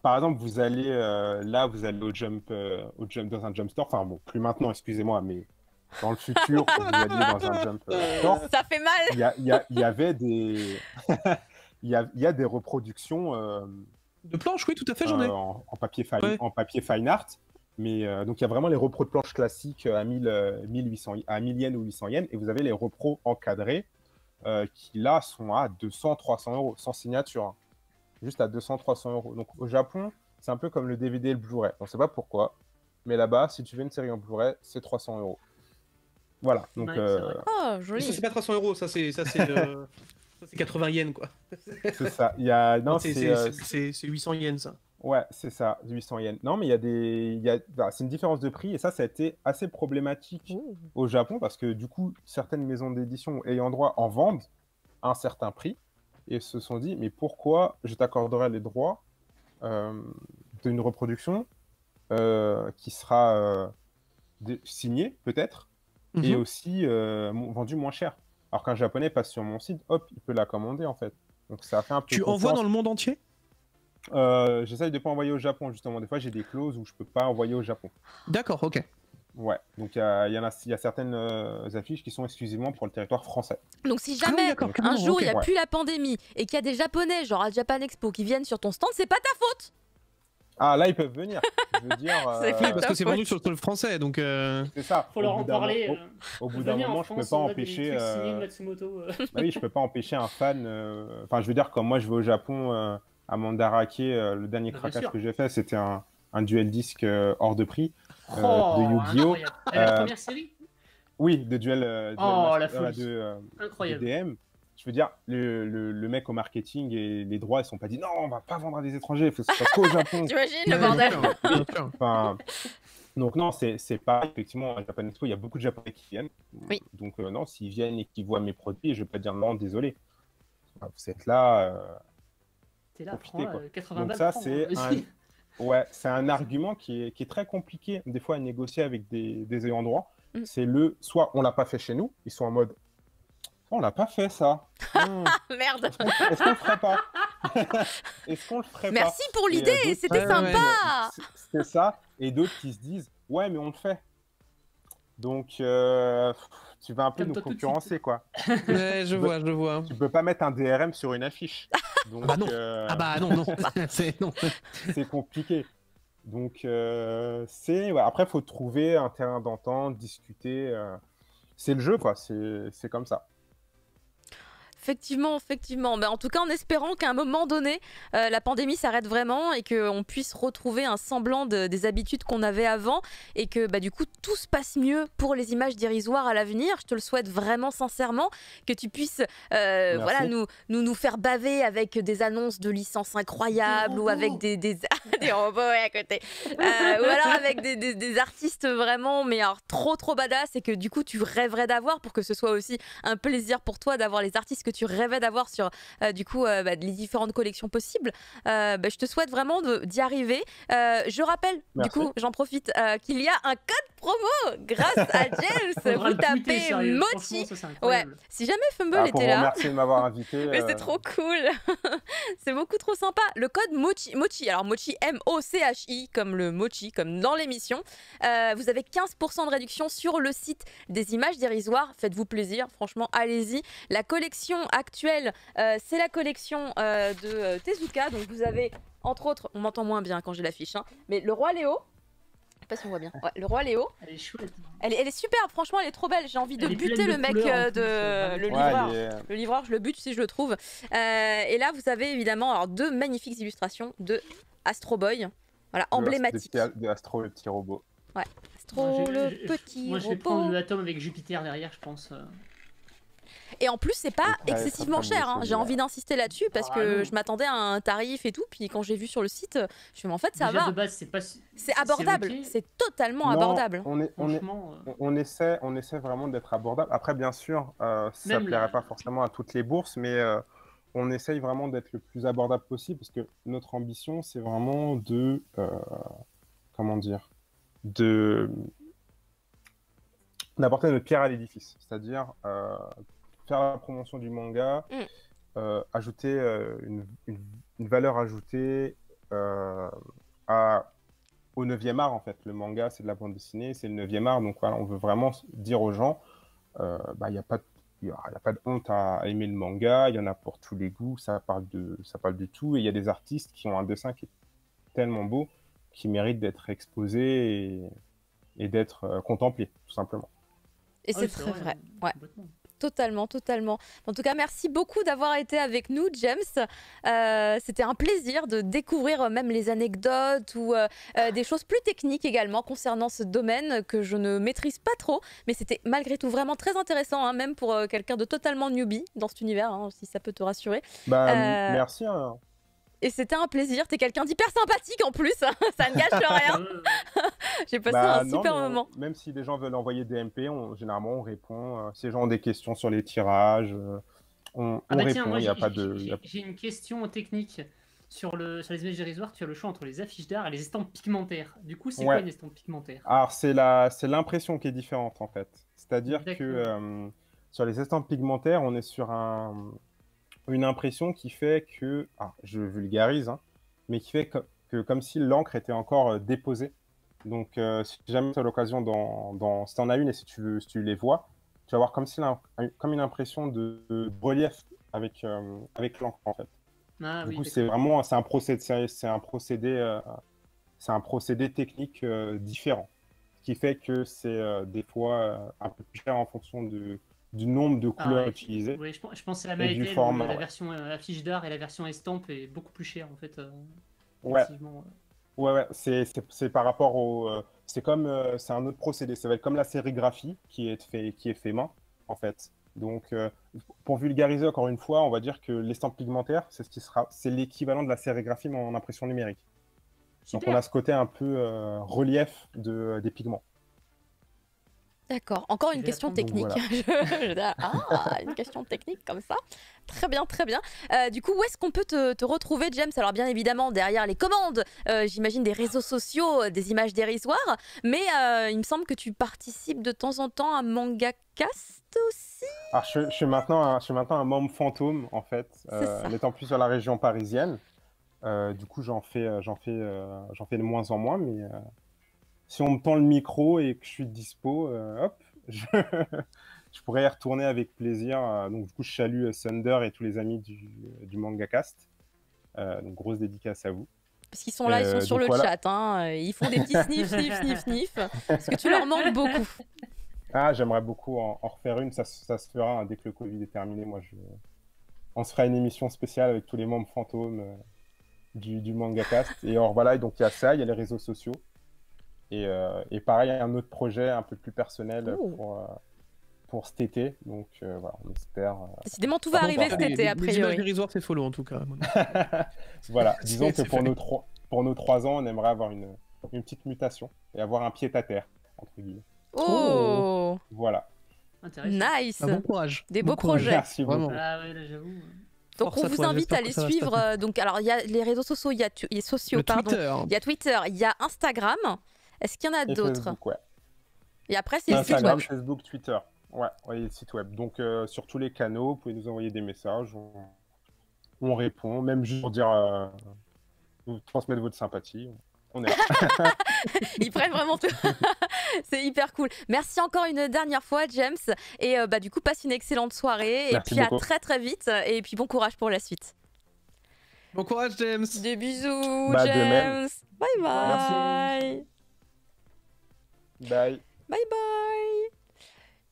Par exemple, vous allez là, vous allez au jump dans un jump store. Enfin bon, plus maintenant, excusez-moi, mais dans le futur, vous alliez dans un jump store. Ça fait mal. Il y avait des, il y a des reproductions De planches, oui, tout à fait, j'en ai. en papier Ouais. en papier fine art. Mais donc il y a vraiment les repros de planches classiques à 1800, à 1000 yens ou 800 yens, et vous avez les repros encadrés qui là sont à 200, 300 euros sans signature, hein. Juste à 200, 300 euros. Donc au Japon, c'est un peu comme le DVD et le Blu-ray. On ne sait pas pourquoi, mais là-bas, si tu veux une série en Blu-ray, c'est 300 euros. Voilà. Donc Ouais, c'est vrai. Oh, Mais joli. ça, c'est pas 300 euros, ça c'est 80 yens, quoi. c'est ça. Il y a non, C'est c'est 800 yens, ça. ouais, c'est ça, 800 yens. Non, mais c'est une différence de prix, et ça a été assez problématique Ouh. au Japon parce que du coup, certaines maisons d'édition ayant droit en vendent à un certain prix et se sont dit, mais pourquoi je t'accorderai les droits d'une reproduction qui sera signée peut-être et Mhm. aussi vendue moins cher. Alors qu'un japonais passe sur mon site, hop, il peut la commander en fait. Donc ça a fait un peu Tu envoies dans le monde entier? J'essaye de pas envoyer au Japon, justement. Des fois, j'ai des clauses où je peux pas envoyer au Japon. D'accord, ok. Ouais, donc il y a certaines affiches qui sont exclusivement pour le territoire français. Donc si Ah oui, jamais d'accord, un carrément, jour il ok. n'y a plus la pandémie et qu'il y a des Japonais, genre à Japan Expo, qui viennent sur ton stand, c'est pas ta faute. Ah, là, ils peuvent venir. Je veux dire, C'est Oui, parce ta que c'est faute. vendu sur le français, donc... c'est ça. Faut leur Au en bout d'un parler. moment- au bout d'un venez en moment, je France, peux pas on a des empêcher. trucs signés Matsumoto. Bah oui, je peux pas empêcher un fan. Enfin, je veux dire, comme moi, je vais au Japon à Mandarake, le dernier Bien craquage sûr. que j'ai fait, c'était un duel disque hors de prix Oh, de Yu-Gi-Oh! incroyable. Et la première série Oui, de duel, Oh, la de folie. Incroyable. DM. Je veux dire, le mec au marketing et les droits, ils sont pas dit non, on va pas vendre à des étrangers, il faut que ce soit qu'au Japon. T'imagines le Ouais, bordel? bien sûr. Enfin, donc non, c'est pas effectivement à Japan Expo, il y a beaucoup de Japonais qui viennent. Oui. Donc non, s'ils viennent et qu'ils voient mes produits, je vais pas dire non, désolé. Enfin, vous êtes là. T'es là, Profitez, prends quoi. 80 Donc balles. ça, prends, c'est vas-y. ouais, c'est un argument qui est très compliqué des fois à négocier avec des ayants droit. Mm. C'est soit on l'a pas fait chez nous, ils sont en mode oh, on l'a pas fait ça. Merde. Est-ce qu'on le ferait pas? Est-ce qu'on le ferait pas? Merci pour Et, l'idée, d'autres- c'était Ouais, sympa. C'est ça. Et d'autres qui se disent ouais, mais on le fait. Donc tu vas un peu nous Calme-toi tout de suite. concurrencer, quoi. Ouais, je vois. Tu peux pas mettre un DRM sur une affiche. Donc bah non. Ah bah non, non. non. c'est compliqué. Donc ouais. Après, il faut trouver un terrain d'entente, discuter. C'est le jeu, quoi. C'est comme ça. Effectivement, effectivement. Mais en tout cas, en espérant qu'à un moment donné, la pandémie s'arrête vraiment et qu'on puisse retrouver un semblant des habitudes qu'on avait avant et que du coup, tout se passe mieux pour les images dérisoires à l'avenir. Je te le souhaite vraiment sincèrement, que tu puisses voilà, nous faire baver avec des annonces de licences incroyables ou avec des robots à côté. Ou alors avec des artistes vraiment, mais alors trop badass et que du coup, tu rêverais d'avoir pour que ce soit aussi un plaisir pour toi d'avoir les artistes que tu rêvais d'avoir sur les différentes collections possibles. Je te souhaite vraiment d'y arriver. Je rappelle, Merci. du coup, j'en profite, qu'il y a un code promo grâce à James. Faudra Vous le tweeter, tapez sérieux. Mochi. Franchement, ça, c'est Ouais, incroyable. si jamais Fumble Pour était vous là. remercier de m'avoir invité. Mais c'est trop cool. C'est beaucoup trop sympa. Le code Mochi, alors Mochi M-O-C-H-I, comme le mochi, comme dans l'émission. Vous avez 15% de réduction sur le site des images dérisoires. Faites-vous plaisir, franchement, allez-y. La collection actuelle, c'est la collection de Tezuka. Donc vous avez, entre autres, on m'entend moins bien quand j'ai l'affiche, hein, mais le Roi Léo. Je sais pas si on voit bien. Ouais, le Roi Léo. Elle est chouette. Elle est superbe, franchement, elle est trop belle. J'ai envie de Elle est buter pleine de le mec couleurs, en plus, le vraiment. livreur. Ouais, Le livreur, je le bute si je le trouve. Et là, vous avez évidemment alors, deux magnifiques illustrations de Astro Boy. Voilà, emblématique. De Astro, le petit robot. Astro, le petit Moi, je vais prendre robot. le Atom avec Jupiter derrière, je pense. Et en plus, c'est pas Et très, excessivement très, très cher. beau, Hein. J'ai celui-là. envie d'insister là-dessus parce Ah, que non. je m'attendais à un tarif et tout. Puis quand j'ai vu sur le site, je me suis dit, en fait, ça Déjà, va. de base, c'est pas. C'est abordable. ok. C'est totalement Non, abordable. Franchement. on essaie vraiment d'être abordable. Après, bien sûr, ça Même plairait la- pas forcément à toutes les bourses, mais on essaye vraiment d'être le plus abordable possible parce que notre ambition, c'est vraiment comment dire, d'apporter notre pierre à l'édifice, c'est-à-dire faire la promotion du manga, ajouter une valeur ajoutée au 9e art, en fait. Le manga, c'est de la bande dessinée, c'est le 9e art, donc voilà, on veut vraiment dire aux gens, il n'y a pas de honte à aimer le manga, il y en a pour tous les goûts, ça parle de tout, et il y a des artistes qui ont un dessin qui est tellement beau, qui mérite d'être exposé et d'être contemplé, tout simplement. Et c'est très vrai. Ouais. Totalement, totalement. En tout cas, merci beaucoup d'avoir été avec nous, James. C'était un plaisir de découvrir même les anecdotes ou des choses plus techniques également concernant ce domaine que je ne maîtrise pas trop. Mais c'était malgré tout vraiment très intéressant, hein, même pour quelqu'un de totalement newbie dans cet univers, hein, si ça peut te rassurer. Merci. Hein. Et c'était un plaisir. T'es quelqu'un d'hyper sympathique en plus. Ça ne gâche rien. J'ai passé un super moment. Même si des gens veulent envoyer des MP, généralement on répond. Si les gens ont des questions sur les tirages, on répond. Tiens, j'ai une question technique. Sur les images dérisoires, tu as le choix entre les affiches d'art et les estampes pigmentaires. Du coup, c'est quoi une estampe pigmentaire? Alors, c'est l'impression qui est différente en fait. C'est-à-dire que sur les estampes pigmentaires, on est sur une impression qui fait que, je vulgarise, hein, mais qui fait que comme si l'encre était encore déposée. Donc, si jamais tu as l'occasion, si tu en as une et si tu les vois, tu vas avoir comme une impression de relief avec l'encre, en fait. Du coup, c'est un procédé technique différent, ce qui fait que c'est des fois un peu plus cher en fonction du nombre de couleurs utilisées. Oui, je pensais à la version affiche d'art et la version estampe est beaucoup plus chère en fait. Ouais, c'est par rapport au. C'est un autre procédé. Ça va être comme la sérigraphie qui est fait main, en fait. Donc, pour vulgariser encore une fois, on va dire que l'estampe pigmentaire, c'est l'équivalent de la sérigraphie mais en impression numérique. Super. Donc, on a ce côté un peu relief des pigments. D'accord, encore une question technique. Voilà. Une question technique comme ça. Très bien, très bien. Du coup, où est-ce qu'on peut te retrouver, James? Alors bien évidemment, derrière les commandes, j'imagine des réseaux sociaux, des images dérisoires, mais il me semble que tu participes de temps en temps à MangaCast aussi. Alors, je suis maintenant un membre fantôme, en fait, n'étant plus sur la région parisienne. Du coup, j'en fais de moins en moins, mais... Si on me tend le micro et que je suis dispo, hop, je pourrais y retourner avec plaisir. Donc, du coup, je salue Thunder et tous les amis du MangaCast. Donc, grosse dédicace à vous. Parce qu'ils sont là, ils sont sur le chat. Hein, ils font des petits sniff. Parce que tu leur manques beaucoup. J'aimerais beaucoup en refaire une. Ça se fera hein, dès que le Covid est terminé. On se fera une émission spéciale avec tous les membres fantômes du MangaCast. Et alors, voilà, donc il y a ça, il y a les réseaux sociaux. Et pareil, un autre projet un peu plus personnel pour cet été. Donc voilà, on espère. Décidément, tout va arriver cet été, a priori. Les images dérisoires, c'est follow en tout cas. Voilà, disons que pour nos 3 ans, on aimerait avoir une petite mutation et avoir un pied à terre, entre guillemets. Oh voilà. Intéressant. Nice. Bon courage. Des beaux projets. Merci beaucoup. Ah ouais, là, j'avoue. Donc on vous invite à les suivre. Donc alors il y a les réseaux sociaux, il y a Twitter, il y a Instagram. Est-ce qu'il y en a d'autres? Ouais. Et après c'est le site Instagram, web. Facebook, Twitter. Ouais, le site web. Donc sur tous les canaux, vous pouvez nous envoyer des messages, on répond, même juste pour dire, vous transmettre votre sympathie. On est là. Ils prennent vraiment tout. C'est hyper cool. Merci encore une dernière fois, James. Et du coup, passe une excellente soirée. Merci et puis beaucoup. à très très vite. Et puis bon courage pour la suite. Bon courage, James. Des bisous, De James. même. Bye bye. Merci. Bye. Bye bye.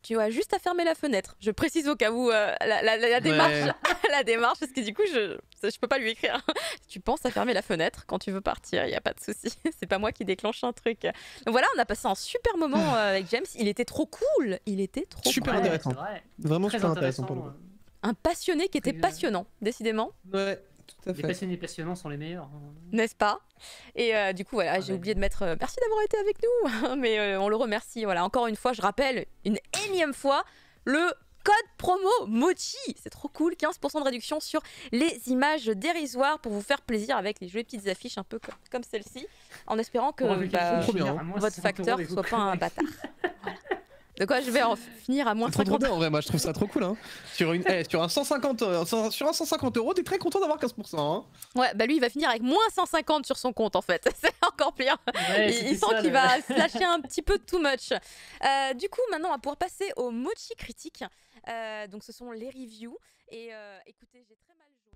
Tu as juste à fermer la fenêtre. Je précise au cas où la démarche, la démarche, parce que du coup, je peux pas lui écrire. Tu penses à fermer la fenêtre quand tu veux partir, il n'y a pas de souci. C'est pas moi qui déclenche un truc. Donc voilà, on a passé un super moment avec James. Il était trop cool. Super intéressant. Vraiment super intéressant pour nous. Un passionné qui était passionnant, décidément. Ouais. Tout à fait. Les passionnés passionnants sont les meilleurs. N'est-ce pas? Et du coup, voilà, j'ai oublié de mettre merci d'avoir été avec nous. Mais on le remercie. Voilà, encore une fois, je rappelle, une énième fois, le code promo Mochi. C'est trop cool, 15% de réduction sur les images dérisoires pour vous faire plaisir avec les jolies petites affiches un peu comme celle-ci, en espérant que votre facteur ne soit pas un bâtard. Voilà. De quoi je vais en finir à moins 50 €. En vrai, moi je trouve ça trop cool. Hein. Sur un 150 €, t'es très content d'avoir 15%. Hein. Ouais, bah lui il va finir avec moins 150 sur son compte en fait. C'est encore pire. Ouais, il sent qu'il va se lâcher un petit peu too much. Du coup, maintenant on va pouvoir passer au Mochi critique. Donc ce sont les reviews. Et écoutez, j'ai très mal joué.